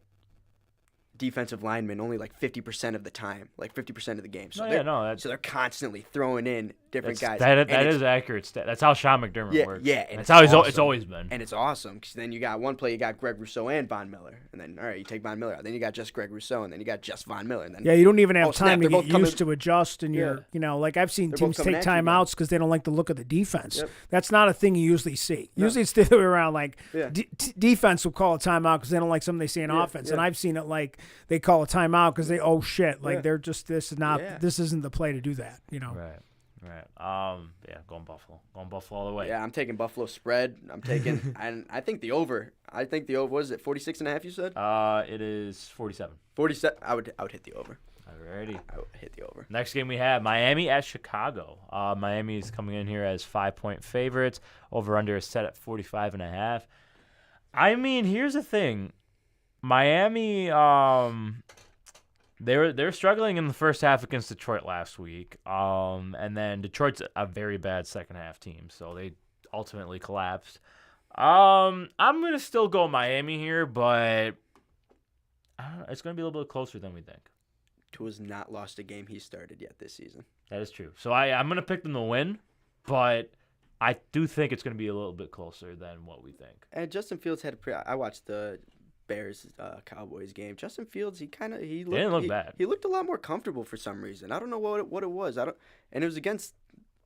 defensive lineman only like 50% of the time, like 50% of the game. So they're constantly throwing in different guys. That is accurate stat. That's how Sean McDermott works. Yeah, and that's how it's always been. And it's awesome because then you got one play, you got Greg Rousseau and Von Miller, and then all right, you take Von Miller out, then you got just Greg Rousseau, and then you got just Von Miller, and then you don't even have time to get used to adjust, and like I've seen teams take timeouts because they don't like the look of the defense. Yep. That's not a thing you usually see. No. Usually it's the other way around. Like defense will call a timeout because they don't like something they see in offense, and I've seen it like they call a timeout because they they're just this isn't the play to do that. Right. Going Buffalo all the way. Yeah, I'm taking Buffalo spread. I'm taking and I think the over. Was it 46.5 you said? It is 47. 47. I would hit the over. Alrighty. I would hit the over. Next game we have Miami at Chicago. Miami is coming in here as 5-point favorites. Over under is set at 45.5. I mean, here's the thing. Miami They're struggling in the first half against Detroit last week, and then Detroit's a very bad second half team, so they ultimately collapsed. I'm gonna still go Miami here, but it's gonna be a little bit closer than we think. Tua's not lost a game he started yet this season. That is true. So I'm gonna pick them to win, but I do think it's gonna be a little bit closer than what we think. And Justin Fields had I watched the Bears Cowboys game. Justin Fields, he didn't look bad. He looked a lot more comfortable for some reason. I don't know what it was. And it was against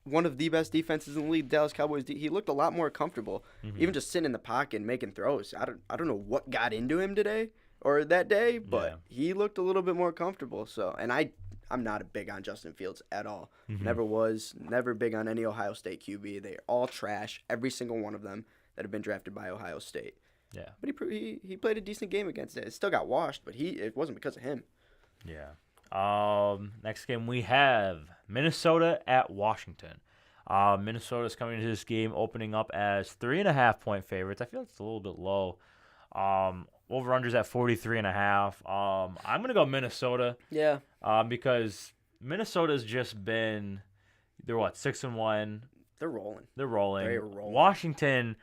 one of the best defenses in the league, Dallas Cowboys. He looked a lot more comfortable, even just sitting in the pocket and making throws. I don't know what got into him today or that day, but he looked a little bit more comfortable. So, and I'm not big on Justin Fields at all. Never was. Never big on any Ohio State QB. They're all trash. Every single one of them that have been drafted by Ohio State. Yeah, but he played a decent game against it. It still got washed, but it wasn't because of him. Yeah. Next game we have Minnesota at Washington. Minnesota's coming into this game opening up as 3.5-point favorites. I feel like it's a little bit low. Over-under's at 43.5. I'm gonna go Minnesota. Yeah. Because Minnesota's just been 6-1. They're rolling. They're rolling. They're rolling. Washington.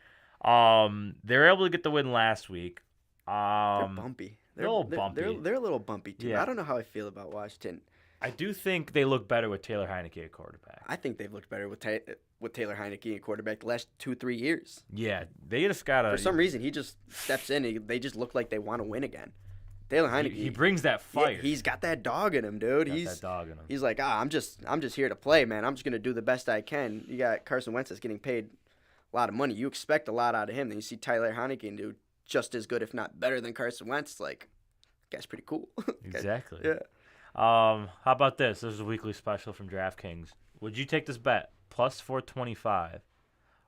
They were able to get the win last week. They're bumpy. They're a little bumpy. They're a little bumpy too. Yeah. I don't know how I feel about Washington. I do think they look better with Taylor Heineke at quarterback. I think they've looked better with Taylor Heineke at quarterback the last 2-3 years. Yeah, they just gotta. For some reason, he just steps in. They just look like they want to win again. Taylor Heineke. He brings that fire. Yeah, he's got that dog in him, dude. That dog in him. He's like, I'm just here to play, man. I'm just gonna do the best I can. You got Carson Wentz that's getting paid a lot of money. You expect a lot out of him. Then you see Tyler Heineke do just as good, if not better, than Carson Wentz. Like, that guy's pretty cool. Exactly. Yeah. How about this? This is a weekly special from DraftKings. Would you take this bet? Plus 425.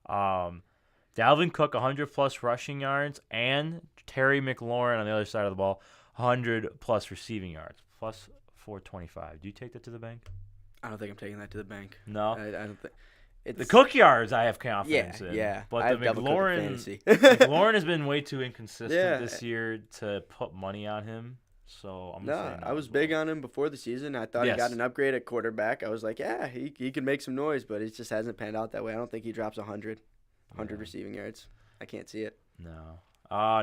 Dalvin Cook, 100-plus rushing yards, and Terry McLaurin on the other side of the ball, 100-plus receiving yards. Plus 425. Do you take that to the bank? I don't think I'm taking that to the bank. No? I don't think. The Cookyards I have confidence in. Yeah. But I the have double Cook in McLaurin, fantasy. McLaurin has been way too inconsistent Yeah. this year to put money on him. So I'm gonna say no I was as big well. on him before the season. I thought he got an upgrade at quarterback. I was like, yeah, he can make some noise, but it just hasn't panned out that way. I don't think he drops 100 receiving yards. I can't see it. No.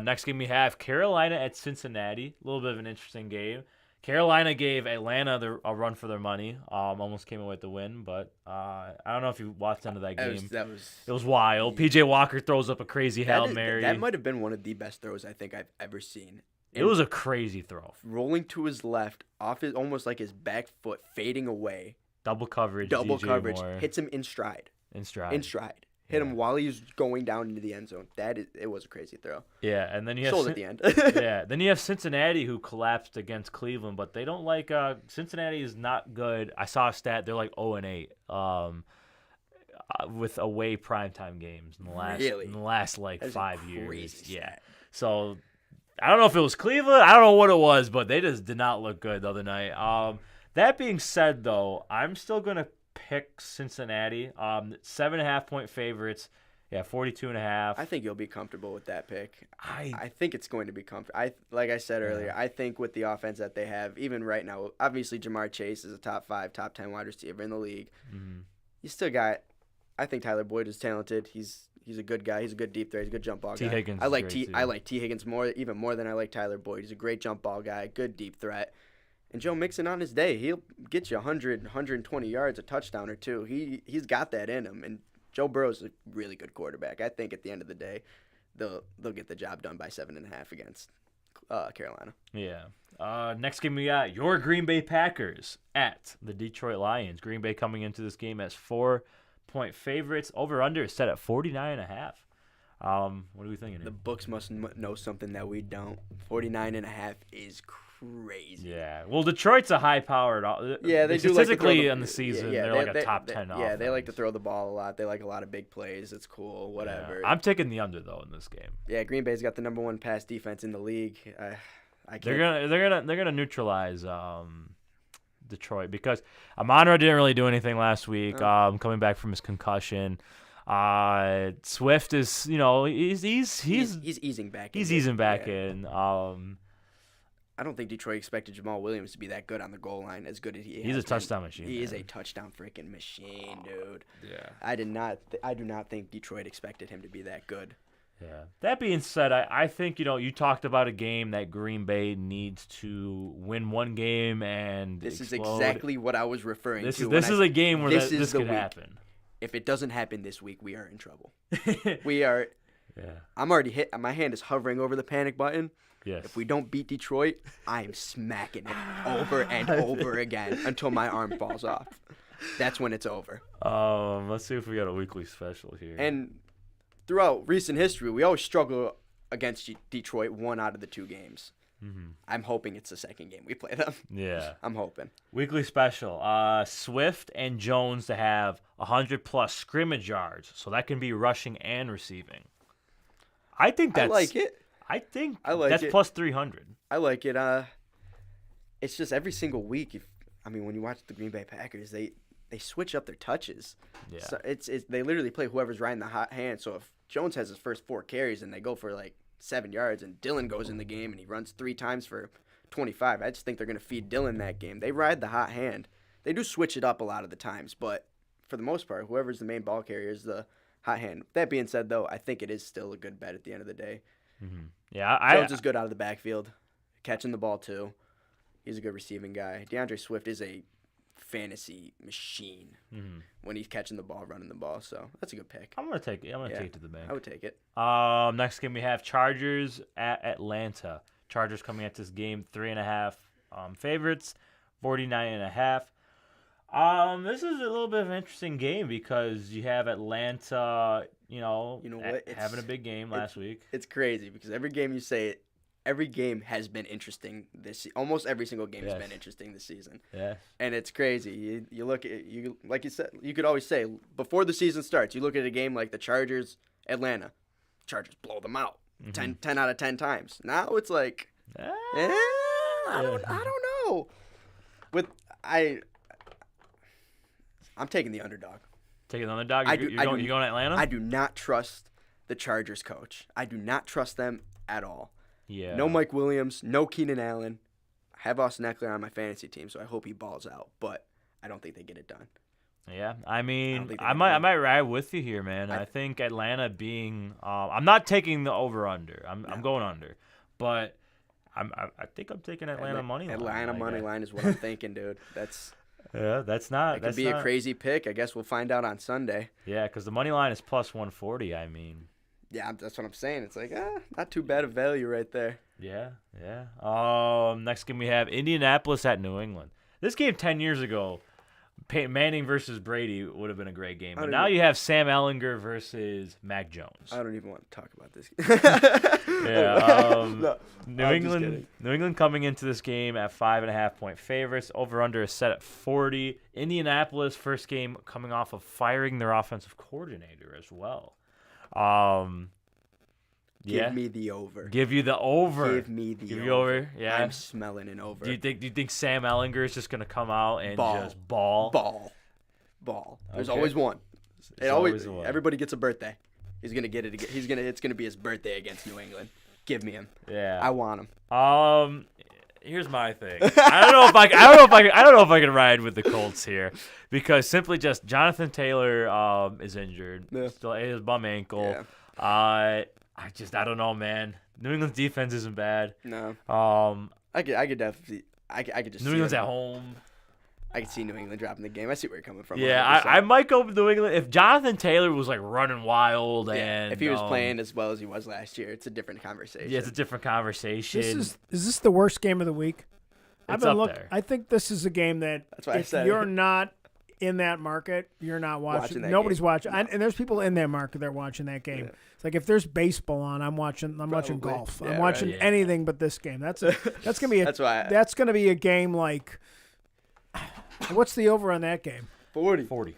Next game we have Carolina at Cincinnati. A little bit of an interesting game. Carolina gave Atlanta a run for their money. Almost came away with the win, but I don't know if you watched the end of that game. It was wild. P.J. Walker throws up a crazy Hail Mary. That might have been one of the best throws I think I've ever seen. It was a crazy throw. Rolling to his left, off his almost like his back foot, fading away. Double coverage. Moore. Hits him in stride. Hit him while he was going down into the end zone. It was a crazy throw. Yeah, and then you have sold at the end. Yeah, then you have Cincinnati who collapsed against Cleveland, but they don't like Cincinnati is not good. I saw a stat; they're like 0-8 with away primetime games in the last like 5 years. Stat. Yeah, so I don't know if it was Cleveland. I don't know what it was, but they just did not look good the other night. That being said, though, I'm still gonna pick Cincinnati. 7.5 point favorites. Yeah, 42.5. I think you'll be comfortable with that pick. I think it's going to be comfortable. Like I said earlier, I think with the offense that they have, even right now, obviously Jamar Chase is a top 5, top 10 wide receiver in the league. Mm-hmm. You still got. I think Tyler Boyd is talented. He's a good guy. He's a good deep threat. He's a good jump ball guy. Higgins. I like T Higgins even more than I like Tyler Boyd. He's a great jump ball guy. Good deep threat. And Joe Mixon on his day, he'll get you 100, 120 yards, a touchdown or two. He's got that in him. And Joe Burrow's a really good quarterback. I think at the end of the day, they'll get the job done by 7.5 against Carolina. Yeah. Next game we got your Green Bay Packers at the Detroit Lions. Green Bay coming into this game as 4-point favorites. Over/under is set at 49.5. What are we thinking? The books must know something that we don't. 49.5 is crazy. Yeah. Well, Detroit's a high-powered. Yeah, they do statistically in the season. they're like a top 10 offense. Yeah, they like to throw the ball a lot. They like a lot of big plays. It's cool. Whatever. Yeah. I'm taking the under though in this game. Yeah, Green Bay's got the number 1 pass defense in the league. I can't. They're gonna neutralize Detroit because Amon-Ra didn't really do anything last week. Coming back from his concussion. Swift is, he's easing back. He's easing back in. I don't think Detroit expected Jamal Williams to be that good on the goal line, as good as he is. He's a touchdown machine. He is a touchdown freaking machine, dude. Yeah. I do not think Detroit expected him to be that good. Yeah. That being said, I think, you talked about a game that Green Bay needs to win one game and this explode. Is exactly what I was referring to. This is a game where this could happen. If it doesn't happen this week, we are in trouble. We are. Yeah. I'm already hit. My hand is hovering over the panic button. Yes. If we don't beat Detroit, I am smacking it over and over again until my arm falls off. That's when it's over. Let's see if we got a weekly special here. And throughout recent history, we always struggle against Detroit 1 out of the 2 games. Mm-hmm. I'm hoping it's the second game we play them. Yeah. I'm hoping. Weekly special. Swift and Jones to have 100-plus scrimmage yards, so that can be rushing and receiving. I think that's. I like it. I think like that's it. plus 300. I like it. It's just every single week. When you watch the Green Bay Packers, they switch up their touches. Yeah. So it's they literally play whoever's riding the hot hand. So if Jones has his first 4 carries and they go for like 7 yards, and Dillon goes in the game and he runs 3 times for 25, I just think they're gonna feed Dillon that game. They ride the hot hand. They do switch it up a lot of the times, but for the most part, whoever's the main ball carrier is the hot hand. That being said, though, I think it is still a good bet at the end of the day. Mm-hmm. Yeah, Jones is good out of the backfield, catching the ball too. He's a good receiving guy. DeAndre Swift is a fantasy machine when he's catching the ball, running the ball. So that's a good pick. I'm gonna take it. Take it to the bank. I would take it. Next game we have Chargers at Atlanta. Chargers coming at this game 3.5 favorites, 49.5. This is a little bit of an interesting game because you have Atlanta, having a big game last week. It's crazy because every game you say it, every game has been interesting almost every single game has been interesting this season. Yeah. And it's crazy. You look at like you said, you could always say before the season starts, you look at a game like the Chargers, Atlanta. Chargers blow them out 10 out of 10 times. Now it's like I don't know. I'm taking the underdog. Taking the underdog? You're going to Atlanta? I do not trust the Chargers coach. I do not trust them at all. Yeah. No Mike Williams, no Keenan Allen. I have Austin Eckler on my fantasy team, so I hope he balls out, but I don't think they get it done. Yeah, I mean, I might ride with you here, man. I think Atlanta being, I'm not taking the over under. I'm going under, but I think I'm taking Atlanta money line. Atlanta money line is what I'm thinking, dude. That's not. It could be a crazy pick. I guess we'll find out on Sunday. Yeah, because the money line is plus 140. I mean. Yeah, that's what I'm saying. It's like not too bad of value right there. Yeah. Next game we have Indianapolis at New England. This game 10 years ago. Peyton Manning versus Brady would have been a great game. But now you have Sam Ellinger versus Mac Jones. I don't even want to talk about this. Yeah. New England coming into this game at 5.5-point favorites. Over/under is set at 40. Indianapolis first game coming off of firing their offensive coordinator as well. Give me the over. Give you the over. Give me the Give over. you over. Yeah. I'm smelling an over. Do you think Sam Ellinger is just gonna come out and just ball? There's always one. Everybody gets a birthday. He's gonna get it. It's gonna be his birthday against New England. Give me him. Yeah. I want him. Here's my thing. I don't know if I can ride with the Colts here because simply just Jonathan Taylor is injured. Yeah. Still his bum ankle. Yeah. I don't know, man. New England's defense isn't bad. No. I could definitely. I could just. New England's at home. I could see New England dropping the game. I see where you're coming from. Yeah, I might go with New England if Jonathan Taylor was like running wild and if he was playing as well as he was last year. It's a different conversation. Yeah, it's a different conversation. Is this the worst game of the week? It's up there. I think this is a game that if you're not in that market, you're not watching. Nobody's watching. No. And there's people in that market that are watching that game. Yeah. It's like if there's baseball on, I'm watching golf. I'm watching anything but this game. That's gonna be a game like. What's the over on that game? 40.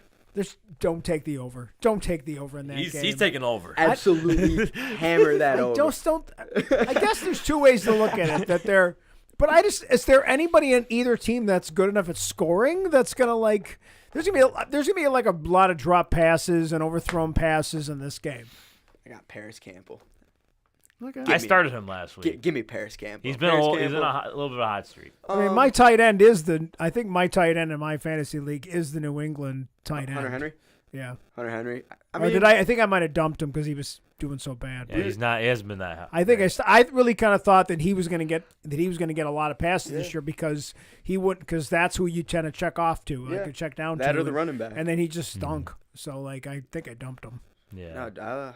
Don't take the over. Don't take the over in that game. He's taking over. Absolutely hammer that over. I guess there's two ways to look at it. But is there anybody in either team that's good enough at scoring that's gonna like? There's gonna be like a lot of drop passes and overthrown passes in this game. I got Paris Campbell. Okay. I started him last week. Give me Paris Campbell. He's in a little bit of a hot streak. I mean, my tight end I think my tight end in my fantasy league is the New England tight end. Hunter Henry? Yeah. Hunter Henry. I think I might have dumped him because he was doing so bad. Yeah, he hasn't been that hot. I think I really kind of thought that he was going to get a lot of passes this year because that's who you tend to check off to, like check down that to. or the running back. And then he just stunk. So I think I dumped him. Yeah. No,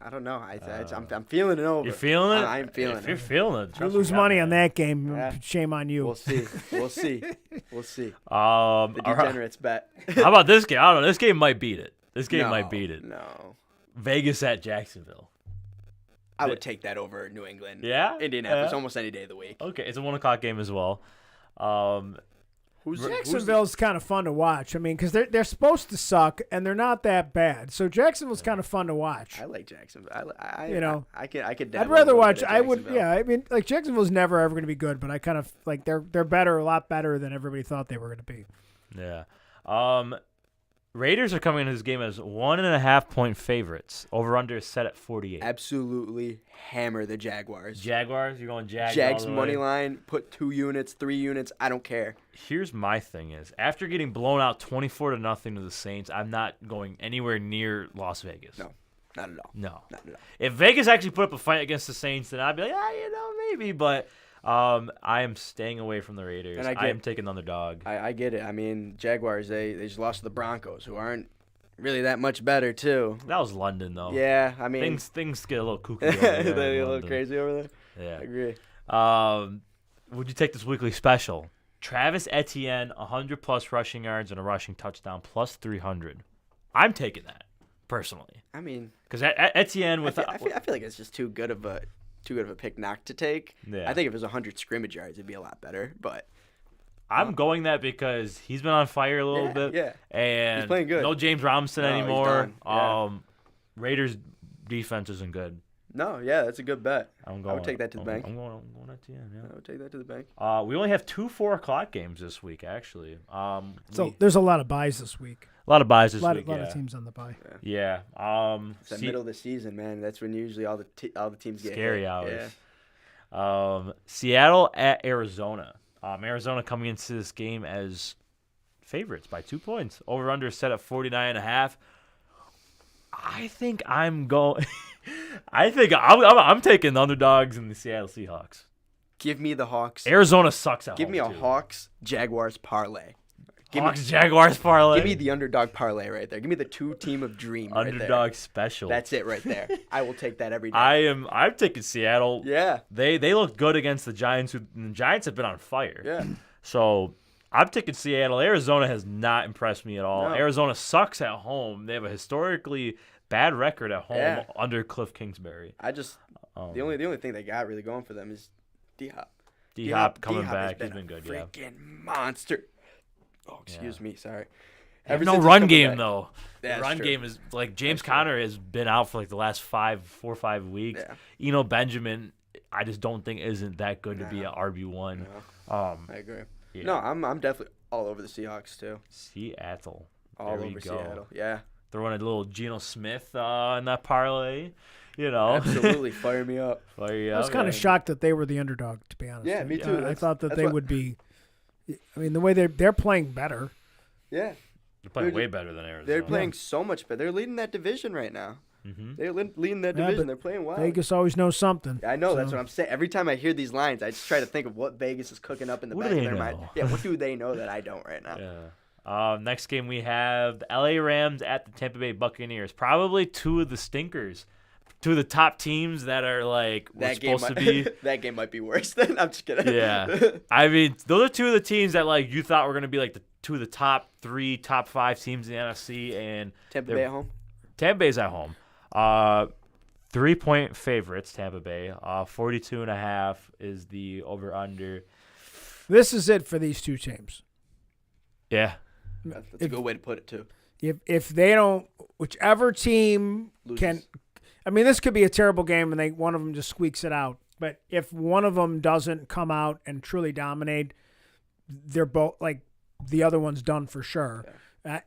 I don't know. I'm feeling it over. You're feeling it? I'm feeling it. If you're feeling it, you lose money on that game. Shame on you. We'll see. The degenerates bet. How about this game? I don't know. This game might beat it. No. Vegas at Jacksonville. I would take that over New England. Yeah? Indianapolis almost any day of the week. Okay, it's a 1:00 game as well. Jacksonville's kind of fun to watch. I mean, because they're supposed to suck and they're not that bad. So Jacksonville's kind of fun to watch. I like Jacksonville. I could. I'd rather watch. I would. Yeah. I mean, like Jacksonville's never ever going to be good, but I kind of like they're better, a lot better than everybody thought they were going to be. Yeah. Raiders are coming into this game as 1.5-point favorites. Over/under is set at 48. Absolutely hammer the Jaguars. Jaguars? You're going Jags? Jags money line. Put 2 units, 3 units. I don't care. Here's my thing: is after getting blown out 24-0 to the Saints, I'm not going anywhere near Las Vegas. No, not at all. No, not at all. If Vegas actually put up a fight against the Saints, then I'd be like, maybe. But I am staying away from the Raiders. And I am taking the underdog. I get it. I mean, Jaguars, they just lost to the Broncos, who aren't really that much better, too. That was London, though. Yeah, I mean. Things get a little kooky over there. They get a little crazy over there? Yeah. I agree. Would you take this weekly special? Travis Etienne, 100-plus rushing yards and a rushing touchdown, plus 300. I'm taking that, personally. I mean. Because Etienne I feel like it's just too good of a pick not to take. Yeah. I think if it was 100 scrimmage yards, it'd be a lot better. But I'm going that because he's been on fire a little bit. Yeah, and he's playing good. No James Robinson anymore. He's done. Raiders defense isn't good. No, yeah, that's a good bet. I would take that to the bank. I'm going Etienne. Yeah. I would take that to the bank. We only have 2 4:00 games this week, actually. So there's a lot of buys this week. A lot of buys this A lot week. of teams on the bye. Yeah. It's the middle of the season, man. That's when usually all the teams get scary hit. hours. Yeah. Seattle at Arizona. Arizona coming into this game as favorites by 2 points. Over under set at 49.5. I think I'm going. I'm taking the underdogs in the Seattle Seahawks. Give me the Hawks. Arizona sucks at Give home, me a too. Hawks Jaguars parlay. Jaguars parlay. Give me the underdog parlay right there. Give me the 2-team of dream. Underdog right there. special. That's it right there. I will take that every day. I'm taking Seattle. Yeah. They look good against the Giants. The Giants have been on fire. Yeah. So I'm taking Seattle. Arizona has not impressed me at all. No. Arizona sucks at home. They have a historically bad record at home under Cliff Kingsbury. The only thing they got really going for them is D-Hop. D-Hop coming D-Hop back. Has He's been good, freaking monster. Oh, excuse me. Sorry. They have Ever no since he's run coming game, back- though. That's The run true. game is like James Conner has been out for like the last 4 or 5 weeks. Yeah. Eno Benjamin, I just don't think isn't that good to be an RB1. I agree. Yeah. No, I'm definitely all over the Seahawks too. Seattle. All There over we go. Seattle. Yeah. Throwing a little Geno Smith in that parlay. You know. Absolutely. Fire me up. I was kind of shocked that they were the underdog, to be honest. Yeah, me too. I thought that that's they what- would be. I mean, the way they're playing better. Yeah. They're playing They're way better than Arizona. They're playing so much better. They're leading that division right now. Mm-hmm. They're leading that Yeah, division. but They're playing well. Vegas always knows something. I know. That's so- what I'm saying. Every time I hear these lines, I just try to think of what Vegas is cooking up in the What back do of they their mind. know? Yeah, what do they know that I don't right now? Yeah. Next game we have the LA Rams at the Tampa Bay Buccaneers. Probably two of the stinkers. Two of the top teams that are like we're That game supposed might, to be. that game might be worse than I'm just kidding. Yeah. I mean, those are two of the teams that like you thought were going to be like the two of the top 3, top 5 teams in the NFC, and Tampa Bay at home. Tampa Bay's at home. 3-point favorites, Tampa Bay. 42.5 is the over/under. This is it for these two teams. Yeah. That's a good way to put it too. If they don't, whichever team Loses. can. I mean, this could be a terrible game, and one of them just squeaks it out. But if one of them doesn't come out and truly dominate, they're both like the other one's done for sure.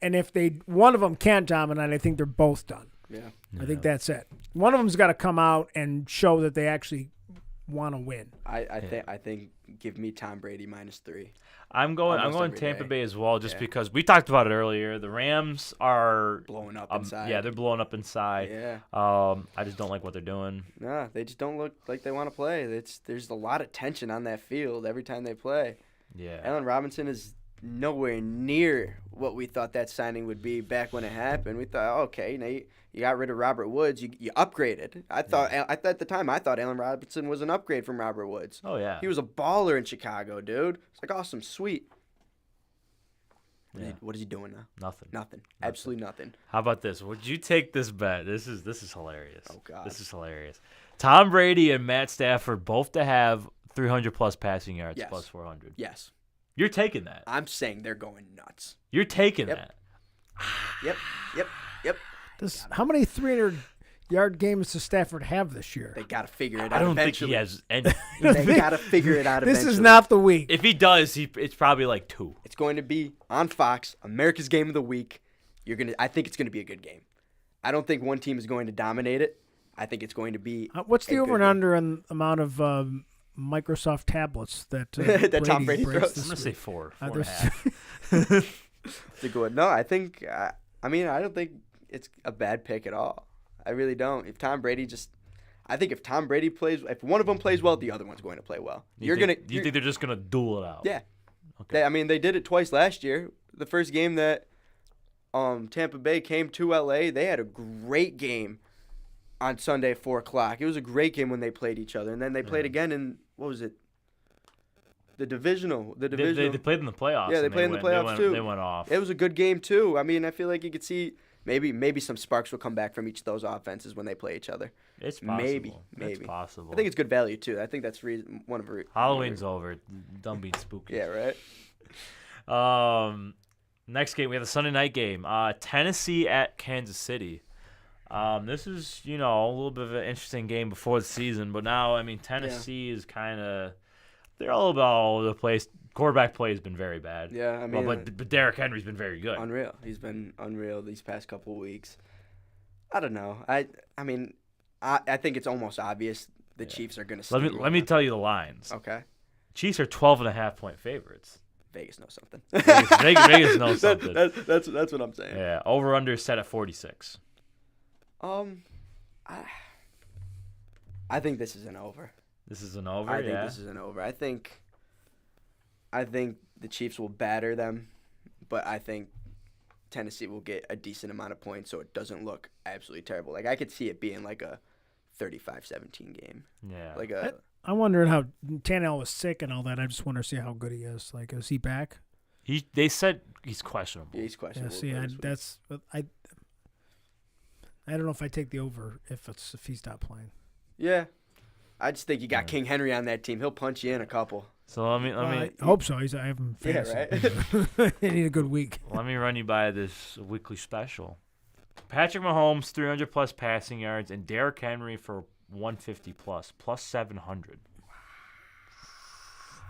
And if one of them can't dominate, I think they're both done. Yeah. I think that's it. One of them's got to come out and show that they actually want to win. I think give me Tom Brady -3. I'm going Almost every Tampa day. Bay as well, just because we talked about it earlier. The Rams are Blowing up inside. Yeah, they're blowing up inside. Yeah. I just don't like what they're doing. No, they just don't look like they want to play. There's a lot of tension on that field every time they play. Yeah. Allen Robinson is nowhere near what we thought that signing would be back when it happened. We thought, okay, now you got rid of Robert Woods, you upgraded. I thought at the time Allen Robinson was an upgrade from Robert Woods. Oh yeah. He was a baller in Chicago, dude. It's like awesome, sweet. What is he doing now? Nothing. Absolutely nothing. How about this? Would you take this bet? This is hilarious. Oh God. This is hilarious. Tom Brady and Matt Stafford both to have 300 plus passing yards Yes. plus 400. Yes. You're taking that. I'm saying they're going nuts. You're taking Yep. that. Yep. How many 300-yard games does Stafford have this year? They got to figure it out I don't eventually. think he has any. They got to figure it out This eventually. is not the week. If he does, it's probably like 2. It's going to be on Fox, America's Game of the Week. I think it's going to be a good game. I don't think one team is going to dominate it. I think it's going to be. What's the a over good and game. under on Microsoft Microsoft tablets that That Tom Brady breaks throws? this I'm gonna say week? 4, Are 4.5. It's a good one. No, I think. I don't think it's a bad pick at all. I really don't. If Tom Brady plays, if one of them plays well, the other one's going to play well. Do you think they're just gonna duel it out? Yeah. Okay. They did it twice last year. The first game that Tampa Bay came to LA, they had a great game on Sunday at 4:00. It was a great game when they played each other, and then they played again in what was it? The divisional. They played in the playoffs. Yeah, they and played in the playoffs too. They went off. It was a good game too. I mean, I feel like you could see maybe some sparks will come back from each of those offenses when they play each other. It's possible. Maybe. It's possible. I think it's good value too. I think that's one of the Halloween's over. Don't be spooky. Yeah, right. Next game we have the Sunday night game. Tennessee at Kansas City. This is a little bit of an interesting game before the season, but now Tennessee is kind of they're all about all over the place. Quarterback play has been very bad. Yeah, I mean, but Derrick Henry's been very good. Unreal. He's been unreal these past couple of weeks. I don't know. I mean, I think it's almost obvious the Chiefs are going to. Let me tell you the lines. Okay. Chiefs are 12.5-point favorites. Vegas knows something. Vegas knows something. That's what I'm saying. Yeah, over under set at 46. I think this is an over. This is an over. I think this is an over. I think the Chiefs will batter them, but I think Tennessee will get a decent amount of points, so it doesn't look absolutely terrible. Like I could see it being like a 35-17 game. Yeah. Like a. I'm wondering how Tannehill was sick and all that. I just want to see how good he is. Like, is he back? They said he's questionable. Yeah, he's questionable. Yeah, see, I don't know if I take the over if he's not playing. Yeah, I just think you got King Henry on that team. He'll punch you in a couple. So let me. I hope so. I have him fantasy. Yeah, right. They need a good week. Let me run you by this weekly special. Patrick Mahomes 300+ passing yards and Derrick Henry for 150+ plus 700.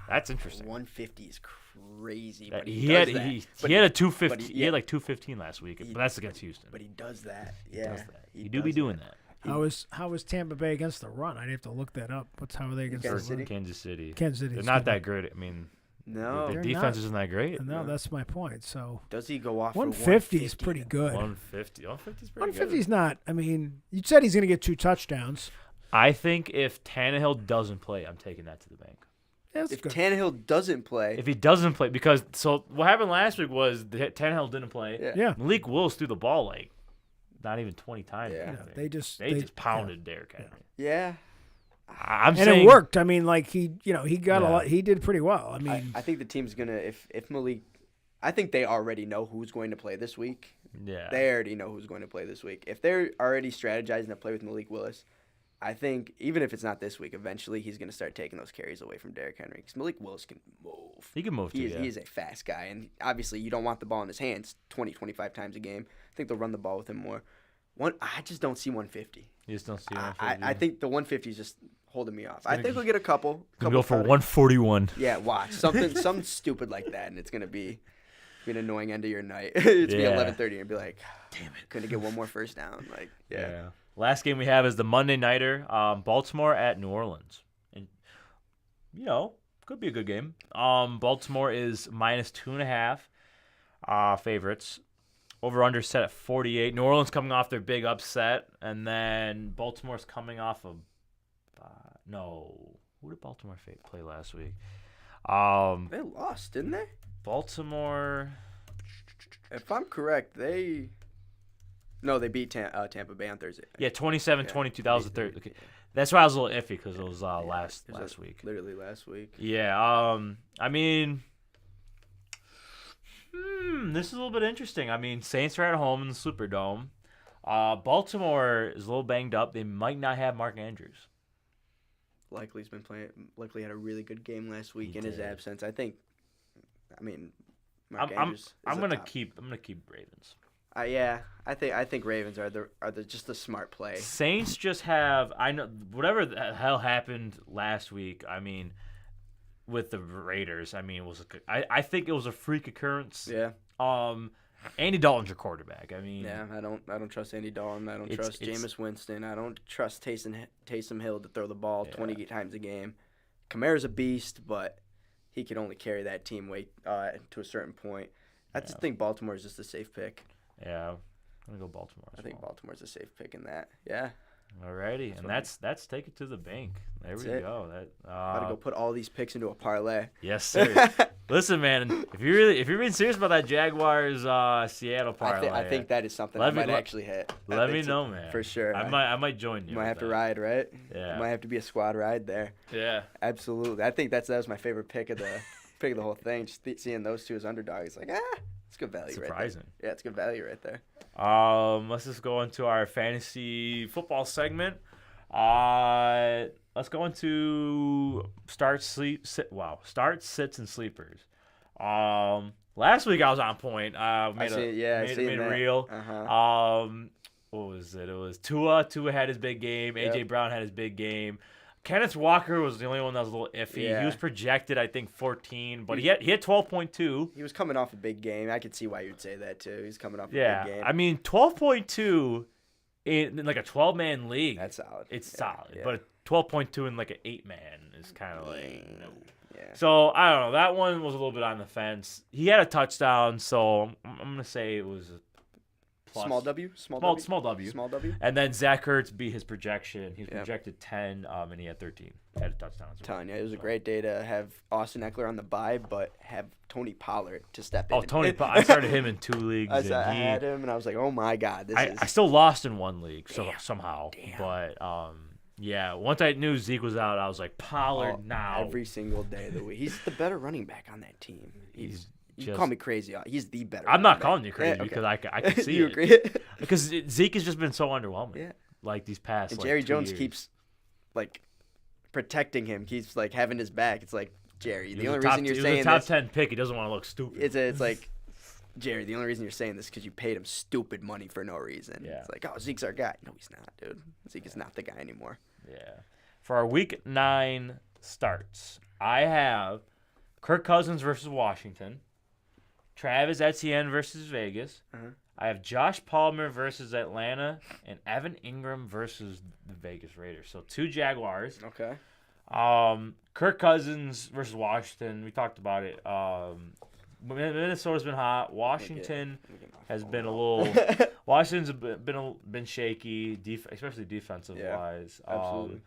That's interesting. 150 is crazy. But he had a 250. he- He had like 215 last week, but that's against Houston. But he does that. Yeah, He do be doing that. How is Tampa Bay against the run? I'd have to look that up. How are they against Kansas the run? City? Kansas City. Kansas City. They're not that great. I mean, No. their They're defense not. isn't that great. No, that's my point. So Does he go off 150 is pretty good. 150. 150 is pretty 150 is good. not. I mean, you said he's going to get 2 touchdowns. I think if Tannehill doesn't play, I'm taking that to the bank. That's If good. Tannehill doesn't play, If he doesn't play, because what happened last week was Tannehill didn't play. yeah. Malik Willis threw the ball like not even 20 times. Yeah. I Yeah, think. they just pounded Derrick Henry. Yeah. I'm and saying it worked. I mean, like he got a Yeah. lot. He did pretty well. I mean, I think the team's gonna if Malik, I think they already know who's going to play this week. Yeah. They already know who's going to play this week. If they're already strategizing to play with Malik Willis, I think even if it's not this week, eventually he's going to start taking those carries away from Derrick Henry because Malik Willis can move. He can move too. He is a fast guy, and obviously you don't want the ball in his hands 20, 25 times a game. I think they'll run the ball with him more. I just don't see 150. You just don't see I think the 150 is just holding me off. I think we'll get a couple. Gonna go for touchdowns. 141. Yeah, watch something stupid like that, and it's gonna be an annoying end of your night. It's Yeah. gonna be 11:30, and be like, damn it, couldn't get one more first down. Like, yeah. Last game we have is the Monday nighter, Baltimore at New Orleans, and could be a good game. Baltimore is -2.5 favorites. Over under set at 48. New Orleans coming off their big upset, and then Baltimore's coming off of who did Baltimore play last week? They lost, didn't they? Baltimore. If I'm correct, they beat Tampa Bay on Thursday. Yeah, 27-22. That was the third. Okay. That's why I was a little iffy because it was last week. Literally last week. Yeah. I mean, this is a little bit interesting. I mean, Saints are at home in the Superdome. Baltimore is a little banged up. They might not have Mark Andrews. Likely's been playing. Likely had a really good game last week He in his did. absence. I mean, Mark I'm Andrews. I'm gonna keep Ravens. Yeah, I think Ravens are just the smart play. Saints just have whatever the hell happened last week. I mean, with the Raiders, I think it was a freak occurrence. Yeah. Andy Dalton's your quarterback. I mean, Yeah, I don't trust Andy Dalton. I don't trust Jameis Winston. I don't trust Taysom Hill to throw the ball 20 times a game. Kamara's a beast, but he can only carry that team weight to a certain point. I just think Baltimore is just a safe pick. Yeah, I'm gonna go Baltimore. I think Baltimore's a safe pick in that. Yeah. Alrighty, and that's take it to the bank. There we go. Got to go put all these picks into a parlay. Yes, sir. Listen, man, if you're being serious about that Jaguars Seattle parlay, I think that is something I might actually hit. Let me know, man. For sure. I might join you. Might have to ride, right? Yeah. Might have to be a squad ride there. Yeah. Absolutely. I think that was my favorite pick of the whole thing. Just seeing those two as underdogs, like it's good value. Surprising. Right there. Yeah, it's good value right there. Let's just go into our fantasy football segment. Let's go into starts, sits, and sleepers. Last week I was on point. Made it real. Uh-huh. What was it? It was Tua. Tua had his big game. Yep. AJ Brown had his big game. Kenneth Walker was the only one that was a little iffy. Yeah. He was projected, I think, 14, but he had 12.2. He was coming off a big game. I could see why you'd say that too. He's coming off a Yeah, big game. I mean, 12.2 in like a 12-man league. That's solid. It's Yeah, solid, yeah. but 12.2 in like an 8-man is kind of like no. Yeah. So I don't know. That one was a little bit on the fence. He had a touchdown, so I'm gonna say it was a plus. Small W. Small W. Small W. And then Zach Ertz beat his projection. He was Yep. projected 10, and he had 13. Had a touchdown as well. Ton. Yeah, it was a great day to have Austin Eckler on the bye, but have Tony Pollard to step in. Oh, Tony! I started him in 2 leagues. I and had him, and I was like, "Oh my God, I still lost in 1 league Damn. somehow. Damn. But yeah, once I knew Zeke was out, I was like, Pollard now. every single day of the week. He's the better running back on that team. He's You just- call me crazy. He's the better. I'm not running calling back. you crazy Yeah, okay. because I can see you it. agree? Because Zeke has just been so underwhelming. Yeah. Like these past. And like, Jerry 2 Jones years. keeps like protecting him. Keeps like having his back. It's like Jerry. He The was only a reason you're he was saying a top this, 10 pick. He doesn't want to look stupid. it's like Jerry. The only reason you're saying this is because you paid him stupid money for no reason. Yeah. It's like, oh, Zeke's our guy. No, he's not, dude. Zeke is not the guy anymore. Yeah. For our Week 9 starts, I have Kirk Cousins versus Washington, Travis Etienne versus Vegas. Uh-huh. I have Josh Palmer versus Atlanta, and Evan Ingram versus the Vegas Raiders. So 2 Jaguars. Okay. Kirk Cousins versus Washington. We talked about it. Minnesota's been hot. Washington Let me get my has phone been a out. little. Washington's been shaky, especially defensive Yeah, wise. absolutely.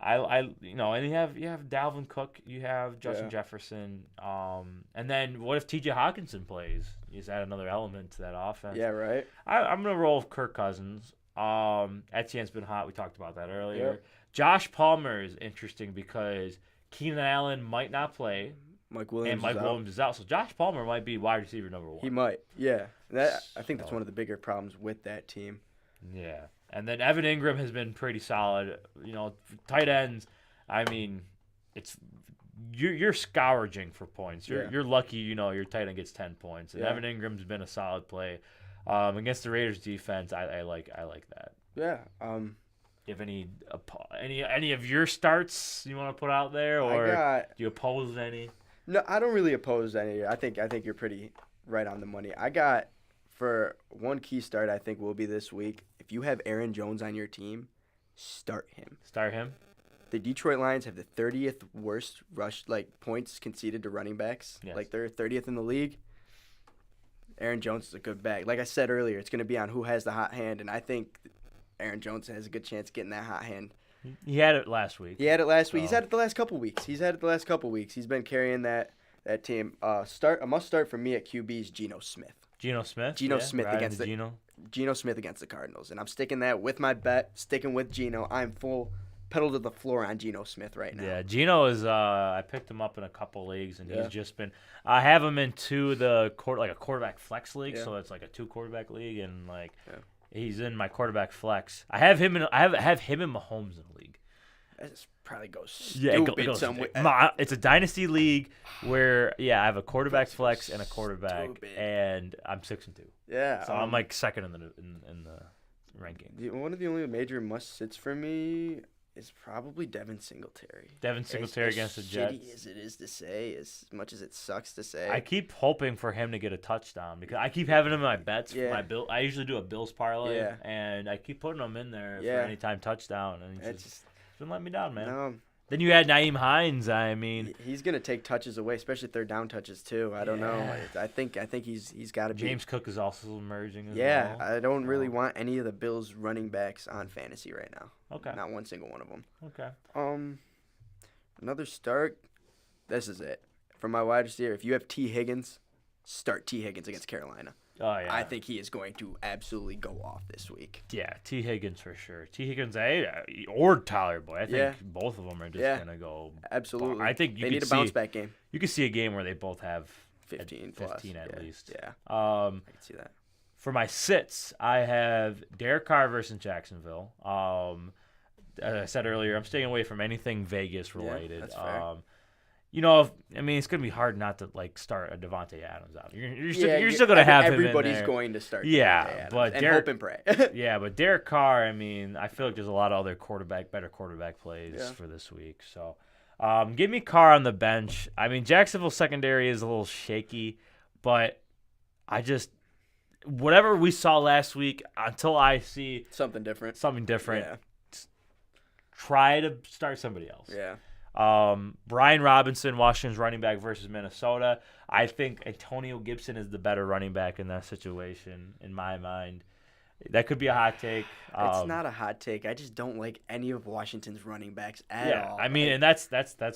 And you have Dalvin Cook, you have Justin Yeah. Jefferson, and then what if T.J. Hawkinson plays? Is that another element to that offense? Yeah, right. I'm gonna roll with Kirk Cousins. Etienne's been hot. We talked about that earlier. Yep. Josh Palmer is interesting because Keenan Allen might not play, Mike Williams. and Mike is out. Williams is out. So Josh Palmer might be wide receiver number 1. He might. Yeah. I think that's So- one of the bigger problems with that team. Yeah, and then Evan Ingram has been pretty solid. Tight ends. I mean, you're scourging for points. You're lucky. Your tight end gets 10 points, and Yeah. Evan Ingram's been a solid play against the Raiders defense. I like that. Yeah. Do you have any of your starts you want to put out there, or do you oppose any? No, I don't really oppose any. I think you're pretty right on the money. I got for one key start. I think will be this week. If you have Aaron Jones on your team, start him. Start him. The Detroit Lions have the 30th worst points conceded to running backs. Yes. Like they're 30th in the league. Aaron Jones is a good back. Like I said earlier, it's going to be on who has the hot hand, and I think Aaron Jones has a good chance of getting that hot hand. He had it last week. He had it last week. He's Oh. had it the last couple weeks. He's been carrying that team. A must start for me at QB is Geno Smith. Geno Smith. Geno yeah, Smith riding against the Geno. Geno Smith against the Cardinals, and I'm sticking that with my bet. Sticking with Geno. I'm full pedal to the floor on Geno Smith right now. Yeah, Geno is. I picked him up in a couple leagues, and Yeah. he's just been. I have him into a quarterback flex league, Yeah. so it's like a 2 quarterback league, and Yeah. he's in my quarterback flex. I have him in. I have him and Mahomes in the league. That just probably goes stupid Yeah, it goes. somewhere. It's a dynasty league where I have a quarterback flex and a quarterback, Stupid. and I'm 6-2. Yeah, So I'm like second in the ranking. one of the only major must sits for me is probably Devin Singletary. Devin Singletary against the Jets. Shitty as it is to say, as much as it sucks to say. I keep hoping for him to get a touchdown because I keep having him in my bets. For Yeah. my bill, I usually do a Bills parlay, Yeah. and I keep putting him in there Yeah. for anytime touchdown, and he's It's just just been letting me down, man. no. Then you had Naeem Hines. I mean, He's gonna take touches away, especially third down touches too. I don't know. Yeah. I think he's got to be. James Cook is also emerging as Yeah, well. I don't really So, want any of the Bills running backs on fantasy right now. Okay. Not one single one of them. Okay. Another start. This is it for my wide receiver. If you have T. Higgins, start T. Higgins against Carolina. Oh yeah. I think he is going to absolutely go off this week. Yeah, T. Higgins for sure. T. Higgins, or Tyler Boyd. I think Yeah. both of them are just Yeah. gonna go. Absolutely. I think they need a bounce back game. You could see a game where they both have 15 plus. 15 at Yeah, least. Yeah, I I can see that. For my sits, I have Derek Carr versus Jacksonville. As I said earlier, I'm staying away from anything Vegas related. that's fair. it's gonna be hard not to start a Devontae Adams out. You're still gonna have him in everybody's there. going to start. Yeah, but and hope and pray. Yeah, but Derek Carr. I feel like there's a lot of other better quarterback plays for this week. So, give me Carr on the bench. Jacksonville's secondary is a little shaky, but whatever we saw last week, until I see something different, yeah. Try to start somebody else. Yeah. Brian Robinson, Washington's running back versus Minnesota. I think Antonio Gibson is the better running back in that situation, in my mind. That could be a hot take. It's not a hot take. I just don't like any of Washington's running backs at all. And that's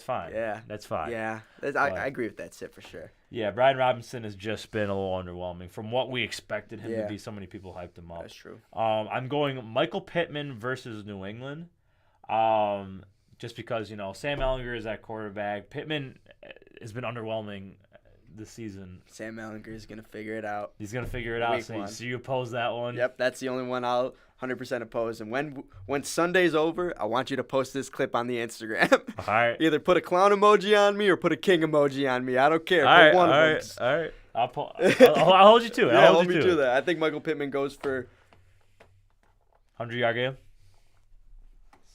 fine. Yeah. That's fine. Yeah. I agree with that sit for sure. Yeah, Brian Robinson has just been a little underwhelming from what we expected him to be. So many people hyped him up. That's true. I'm going Michael Pittman versus New England. Just because, Sam Ehlinger is that quarterback. Pittman has been underwhelming this season. Sam Ehlinger is going to figure it out. He's going to figure it out. So you oppose that one? Yep, that's the only one I'll 100% oppose. And when Sunday's over, I want you to post this clip on the Instagram. All right. Either put a clown emoji on me or put a king emoji on me. I don't care. All put right, one all of right, them. all right. I'll hold you to it. Yeah, hold me to that. I think Michael Pittman goes for 100-yard game.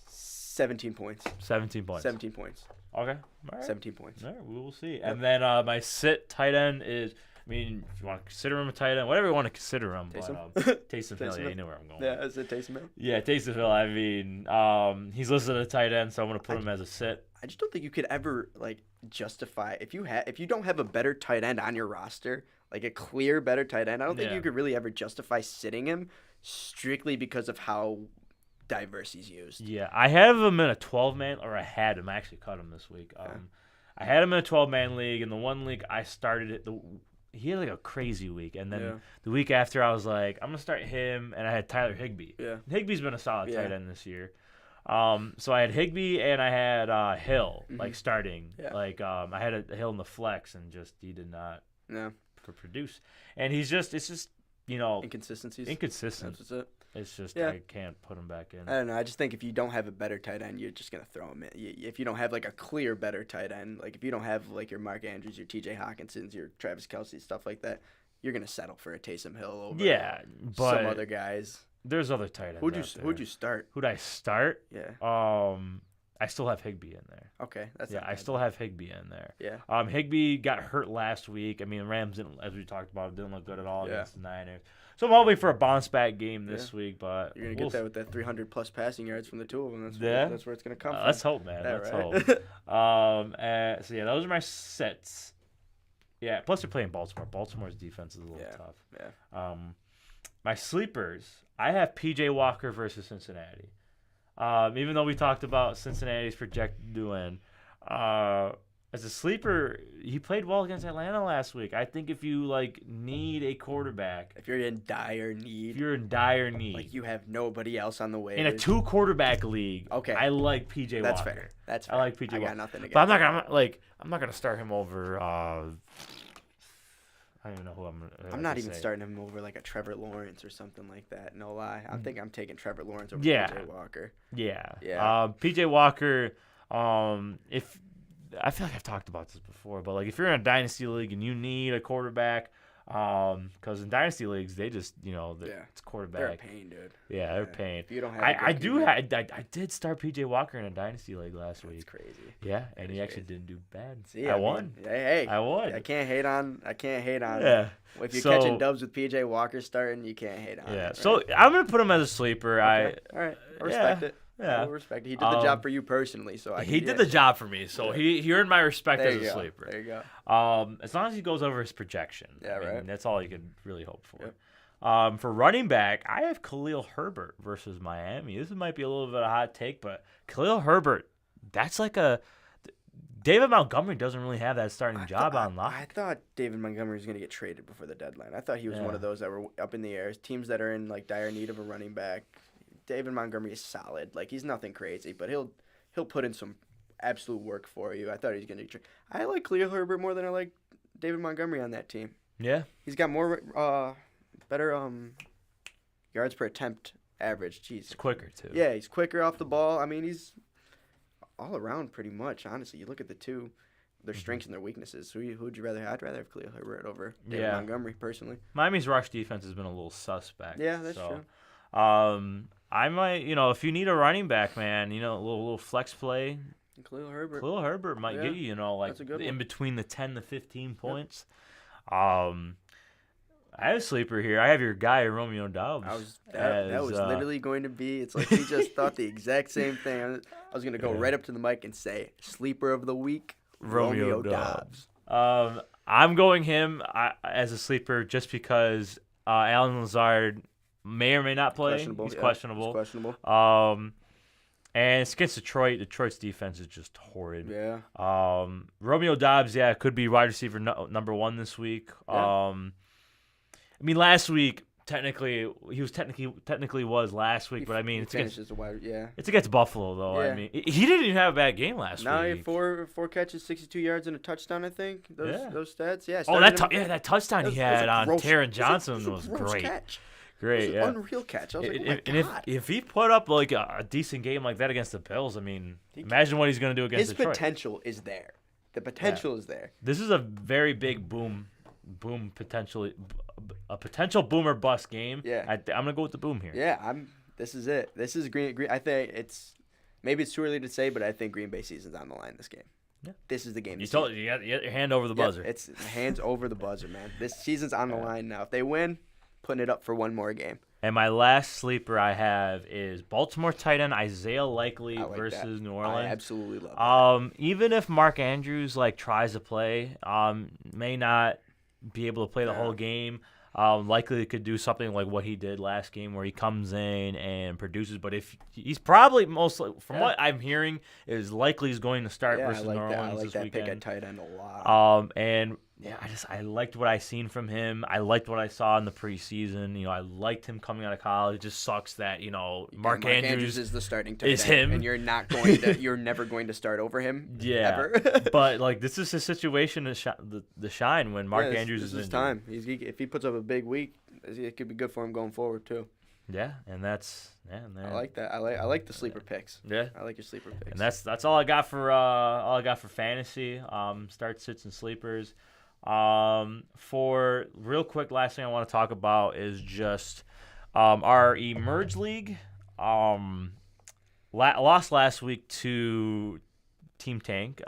17 points. 17 points. 17 points. Okay. All right. 17 points. All right, we will see. Yep. And then my sit tight end is, if you want to consider him a tight end, whatever you want to consider him. Taysom Hill. Yeah, you know where I'm going. Yeah, is it Taysom Hill? Yeah, Taysom Hill. He's listed as a tight end, so I'm going to put him as a sit. I just don't think you could ever justify if you don't have a better tight end on your roster, like a clear better tight end. I don't think you could really ever justify sitting him strictly because of how diverse he's used. Yeah, I have him in a 12-man, or I had him. I actually cut him this week. I had him in a 12-man league. In the one league I started it, he had a crazy week, and then the week after I was like, I'm gonna start him, and I had Tyler Higbee. Yeah, Higbee's been a solid tight end this year. So I had Higbee and I had Hill starting. Yeah. I had a Hill in the flex, and he did not produce. And it's just inconsistencies. Inconsistent. That's it. It's just I can't put him back in. I don't know. I just think if you don't have a better tight end, you're just gonna throw him in. If you don't have a clear better tight end, if you don't have your Mark Andrews, your T.J. Hawkinsons, your Travis Kelce, stuff like that, you're gonna settle for a Taysom Hill over but some other guys. There's other tight ends. Who'd you start? Who'd I start? Yeah. I still have Higbee in there. Okay, I still have Higbee in there. Yeah. Higbee got hurt last week. Rams didn't, as we talked about, didn't look good at all against the Niners. So I'm hoping for a bounce back game this week, but you're gonna get that with that 300 plus passing yards from the two of them. That's where it's gonna come from. Let's hope, man. Yeah, let's hope. So those are my sets. Yeah. Plus you're playing Baltimore. Baltimore's defense is a little tough. Yeah. My sleepers, I have P.J. Walker versus Cincinnati. Even though we talked about Cincinnati's projected to win, as a sleeper, he played well against Atlanta last week. I think if you need a quarterback, if you're in dire need, you have nobody else on the way in a 2-quarterback league. Okay, I like PJ Walker. That's fair. I like PJ Walker. I got nothing against. But I'm not gonna start him over. I don't even know who I'm not even starting him over a Trevor Lawrence or something like that. No lie. I think I'm taking Trevor Lawrence over PJ Walker. Yeah. Yeah. PJ Walker. If I feel like I've talked about this before, but if you're in a dynasty league and you need a quarterback, because in dynasty leagues they just it's quarterback. They're a pain, dude. Yeah, they're a pain. If you don't have, I did start PJ Walker in a dynasty league last week. That's crazy. Yeah, and he actually didn't do bad. See, I won. Hey, I won. I can't hate on. Yeah. If you're catching dubs with PJ Walker starting, you can't hate on. Yeah. It, right? So I'm gonna put him as a sleeper. Okay. All right. I respect it. Yeah. I respect it. He did the job for you personally, so he did the job for me. So he earned my respect as a sleeper. There you go. As long as he goes over his projection. Yeah, right. That's all you could really hope for. Yep. For running back, I have Khalil Herbert versus Miami. This might be a little bit of a hot take, but Khalil Herbert, that's David Montgomery doesn't really have that starting job on lock. I thought David Montgomery was going to get traded before the deadline. I thought he was one of those that were up in the air. Teams that are in dire need of a running back. David Montgomery is solid. He's nothing crazy, but he'll put in some absolute work for you. I thought he was going to. I like Khalil Herbert more than I like David Montgomery on that team. Yeah, he's got more better yards per attempt average. Jeez, he's quicker too. Yeah, he's quicker off the ball. He's all around pretty much. Honestly, you look at the two. their strengths and their weaknesses. Who would you rather have? I'd rather have Khalil Herbert over David Yeah. Montgomery, personally. Miami's rush defense has been a little suspect. Yeah, that's true. I might, if you need a running back, man, a little flex play, Khalil Herbert. Khalil Herbert might get you, like that's a good in one. between the 10 to 15 points. I have a sleeper here. I have your guy, Romeo Doubs. That was literally going to be. It's like we just thought the exact same thing. I was going to go right up to the mic and say, sleeper of the week, Romeo Doubs. I'm going him as a sleeper just because Alan Lazard may or may not play. He's questionable. He's questionable. And it's against Detroit. Detroit's defense is just horrid. Yeah. Romeo Doubs, could be wide receiver number 1 this week. Yeah. Last week technically was last week, but it's against Buffalo though. Yeah. He didn't even have a bad game last Now week. he had four catches, 62 yards, and a touchdown. I think those stats. Yeah. That touchdown he had on Taron Johnson was great. Catch. Great, it was an unreal catch. I was like, oh my God. If he put up like a decent game like that against the Bills, imagine what he's going to do against Detroit. His potential is there. The potential is there. This is a very big boom potentially, a potential boom or bust game. Yeah. I'm going to go with the boom here. Yeah, this is it. This is Green. I think maybe it's too early to say, but I think Green Bay season's on the line this game. Yeah. This is the game. You got your hand over the buzzer. It's hands over the buzzer, man. This season's on the line now. If they win, putting it up for one more game. And my last sleeper I have is Baltimore tight end Isaiah Likely versus New Orleans. I absolutely love that. Even if Mark Andrews tries to play, may not be able to play the whole game. Likely could do something like what he did last game, where he comes in and produces. But if he's probably from what I'm hearing, is likely he's going to start versus New Orleans this weekend. Pick at tight end a lot. I liked what I seen from him. I liked what I saw in the preseason. I liked him coming out of college. It just sucks that Mark Andrews is the starting tight end, him, and you're never going to start over him. Yeah, ever. But this is his situation to shine when Mark Andrews is his time. If he puts up a big week, it could be good for him going forward too. Yeah, and that's I like that. I like the sleeper picks. Yeah, I like your sleeper picks. And that's all I got for fantasy. Start, sits, and sleepers. For real quick, last thing I want to talk about is just our Emerge League. Lost last week to Team Tank.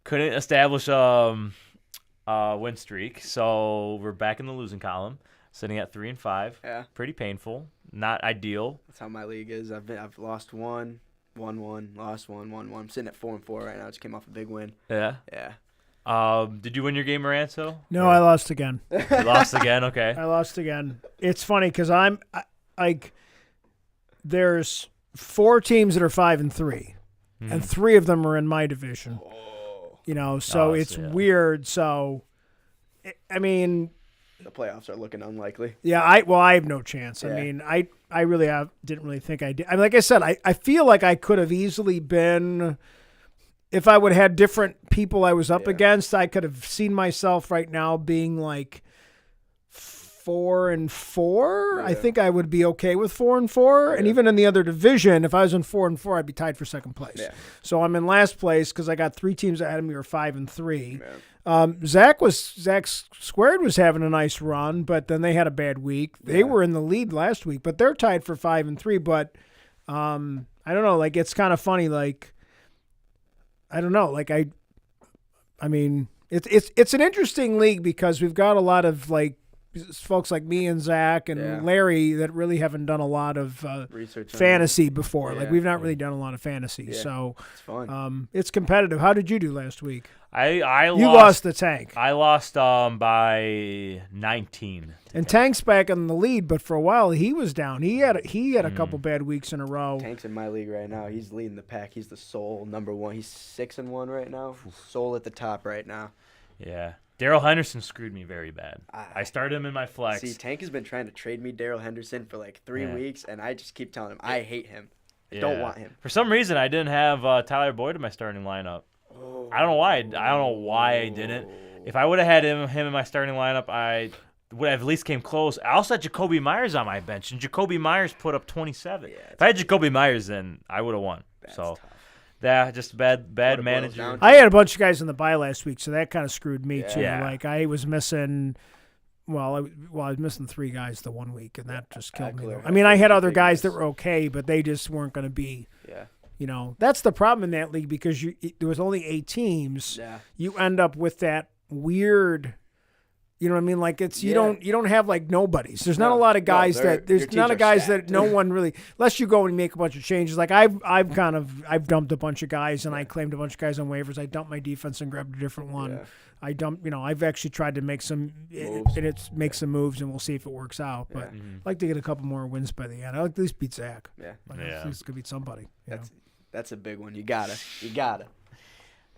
Couldn't establish a win streak, so we're back in the losing column, sitting at 3-5. Yeah, pretty painful. Not ideal. That's how my league is. I've lost 1, won 1, lost 1, won 1. I'm sitting at 4-4 right now. Just came off a big win. Yeah. Yeah. Did you win your game, Maranzo? No, I lost again. You lost again? Okay. I lost again. It's funny because there's 4 teams that are 5-3, and 3 of them are in my division. So it's weird. So, the playoffs are looking unlikely. Yeah, I have no chance. Yeah. I really didn't really think I did. Like I said, I feel like I could have easily been. If I would have had different people I was up against, I could have seen myself right now being like 4-4. Yeah. I think I would be okay with 4-4. And even in the other division, if I was in 4-4, I'd be tied for second place. Yeah. So I'm in last place because I got 3 teams ahead of me who are 5-3. Yeah. Zach Squared was having a nice run, but then they had a bad week. They were in the lead last week, but they're tied for 5-3. But I don't know. It's kind of funny. I don't know. It's an interesting league because we've got a lot of folks like me and Zach and Larry that really haven't done a lot of research fantasy before. Yeah. We've not really done a lot of fantasy, Yeah. so It's fun. it's competitive. How did you do last week? You lost the Tank. I lost by 19. And Tank's back in the lead, but for a while he was down. He had a couple bad weeks in a row. Tank's in my league right now. He's leading the pack. He's the sole number 1. He's 6-1 right now. Sole at the top right now. Yeah. Daryl Henderson screwed me very bad. I started him in my flex. See, Tank has been trying to trade me Daryl Henderson for 3 weeks, and I just keep telling him I hate him. I don't want him. For some reason, I didn't have Tyler Boyd in my starting lineup. I don't know why. I don't know why I didn't. If I would have had him in my starting lineup, I would have at least came close. I also had Jacoby Myers on my bench, and Jacoby Myers put up 27. Yeah, if I had Jacoby Myers, then I would have won. That's so tough. Yeah, just bad What it boils manager. down to. I had a bunch of guys in the bye last week, so that kind of screwed me too. Yeah. Like I was missing. Well, I was missing 3 guys the 1 week, and that just killed me. Eckler, I mean, I had other big guys that miss. were okay, but they just weren't going to be. Yeah. That's the problem in that league because there was only 8 teams. Yeah. You end up with that weird. You know what I mean? Like it's you don't have like nobodies. There's not a lot of guys your there's teams not a are guys stacked. that no one really unless you go and make a bunch of changes. Like I've dumped a bunch of guys and I claimed a bunch of guys on waivers. I dumped my defense and grabbed a different one. Yeah. I dumped. I've actually tried to make some Moves. make some moves and we'll see if it works out. But I'd like to get a couple more wins by the end. I like to at least beat Zach. Yeah. Like, Yeah. at least could beat somebody. You know? That's a big one. You gotta.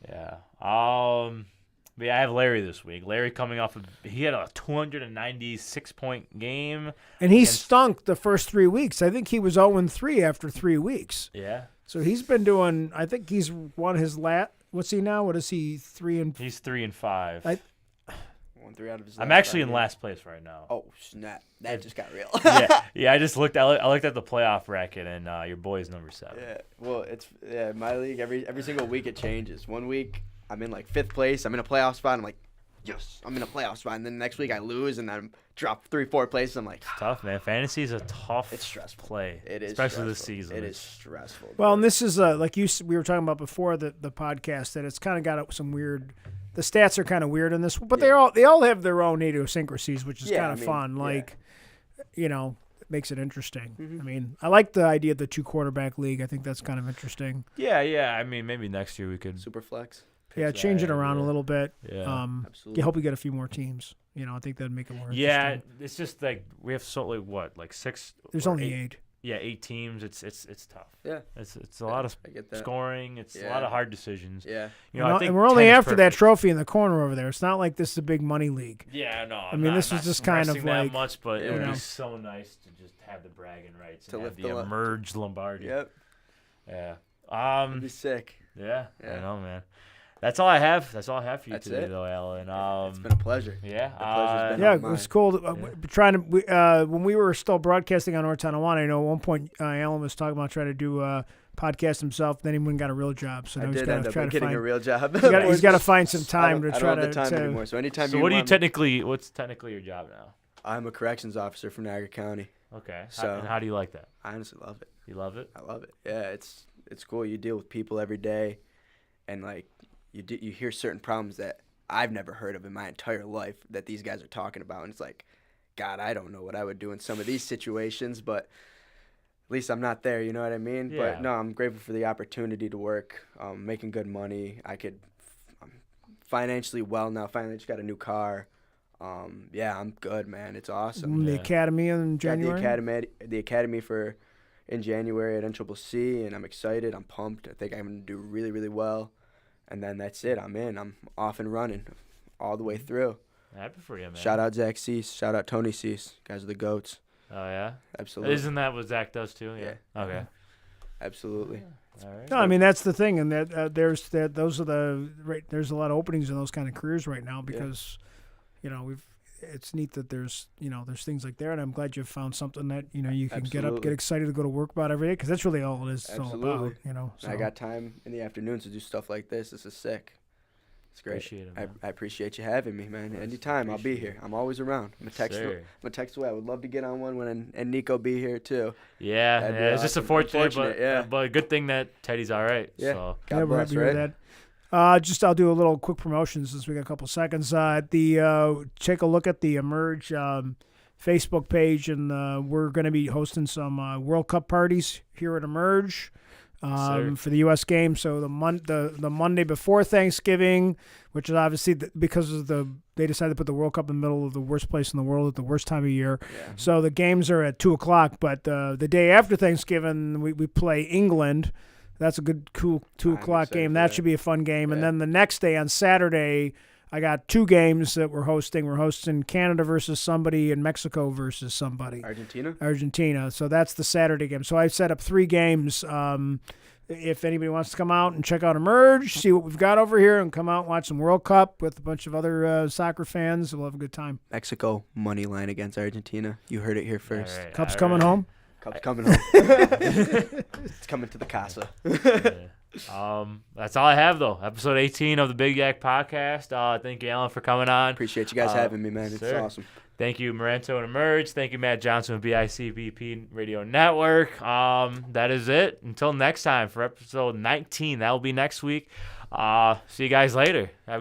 Yeah. But yeah, I have Larry this week. Larry coming off he had a 296-point game. And he stunk the first 3 weeks. I think he was 0-3 after 3 weeks. Yeah. So he's been doing. I think he's won his What's he now? What is he? 3 and. He's 3-5. 1-3 out of his. I'm last actually 5 in games. last place right now. Oh snap! That just got real. Yeah. I just looked. I looked at the playoff bracket, and your boy's number 7. Yeah. Well, my league. Every single week it changes. 1 week I'm in like 5th place. I'm in a playoff spot. I'm like, yes, I'm in a playoff spot. And then next week I lose and I'm drop 3-4 places. I'm like, Tough, man. Fantasy is a tough. It's stressful. Play. It is especially this stressful. season. It is stressful. Well, and this is like we were talking about before the podcast that it's kind of got some weird. The stats are kind of weird in this, but they all have their own idiosyncrasies, which is kind of fun. Like, it makes it interesting. Mm-hmm. I mean, I like the idea of the 2 quarterback league. I think that's kind of interesting. Yeah. I mean, maybe next year we could. super flex. Yeah, change it around a little bit. Yeah. Absolutely. I hope we get a few more teams. I think that'd make it more interesting. Yeah, it's just like we have like 6. There's or only 8. Yeah, 8 teams. It's tough. Yeah. It's a lot of I get that. scoring. It's a Yeah. lot of hard decisions. Yeah. I think and we're only 10 is after that perfect. trophy in the corner over there. It's not like this is a big money league. Yeah, no. I mean, this was just kind of stressing that like, much, but it would you be know. so nice to just have the bragging rights To and have lift the the emerged Lombardi. Yep. Yeah. It'd be sick. Yeah. Yeah. I know, man. That's all I have. That's all I have for you That's today, it. though, Alan. It's been a pleasure. Yeah. The pleasure's been Yeah, all it was mine. cool. When we were still broadcasting on Norton One, I know at one point Alan was talking about trying to do a podcast himself. Then he went and got a real job. So I now he's did got end to up try to getting find. a real job. He's got to find some time to I try don't have the time to. anymore. So anytime So you what do you want me- technically? What's technically your job now? I'm a corrections officer from Niagara County. Okay. So- and how do you like that? I honestly love it. You love it? I love it. Yeah, it's cool. You deal with people every day, and like you hear certain problems that I've never heard of in my entire life that these guys are talking about, and it's like, God, I don't know what I would do in some of these situations, but at least I'm not there. You know what I mean? Yeah. But no, I'm grateful for the opportunity to work, making good money. I'm financially well now. Finally, just got a new car. Yeah, I'm good, man. It's awesome. The Yeah. academy in January. Got the academy for in January at NCCC, and I'm excited. I'm pumped. I think I'm going to do really, really well. And then that's it. I'm in. I'm off and running all the way through. Happy for you, man. Shout out Zach Cease. Shout out Tony Cease. Guys are the GOATs. Oh yeah. Absolutely. Isn't that what Zach does too? Yeah. Okay. Absolutely. All right. No, I mean that's the thing, and there's a lot of openings in those kind of careers right now because, it's neat that there's things like there, and I'm glad you've found something that you can get up, Absolutely. get excited to go to work about every day because that's really all it is. It's all about. Absolutely. So. I got time in the afternoons to do stuff like this. This is sick. It's great. Appreciate it, man. I appreciate you having me, man. Anytime, I'll be here. I'm always around. I'm Sir. a text away. I would love to get on one and Nico be here too. Yeah, That'd be it's just awesome. unfortunate, but a good thing that Teddy's all right. Yeah. So. God we're bless, happy to hear right? that. I'll do a little quick promotion since we got a couple seconds. Take a look at the Emerge Facebook page, and we're going to be hosting some World Cup parties here at Emerge for the U.S. game. So the Monday before Thanksgiving, which is obviously because of they decided to put the World Cup in the middle of the worst place in the world at the worst time of year. Yeah. So the games are at 2:00, but the day after Thanksgiving we play England. That's a good, cool 2:00 excited game. for That that. should be a fun game. And Yeah. then the next day on Saturday, I got 2 games that we're hosting. We're hosting Canada versus somebody and Mexico versus somebody. Argentina. So that's the Saturday game. So I set up 3 games. If anybody wants to come out and check out Emerge, see what we've got over here, and come out and watch some World Cup with a bunch of other soccer fans, we'll have a good time. Mexico money line against Argentina. You heard it here first. All right, Cup's all coming right. home. Cup's coming home. It's coming to the casa. Yeah. That's all I have, though. Episode 18 of the Big Yak Podcast. Thank you, Alan, for coming on. Appreciate you guys having me, man. It's sir. awesome. Thank you, Maranto and Emerge. Thank you, Matt Johnson with BICBP Radio Network. That is it. Until next time for episode 19. That will be next week. See you guys later. Have a good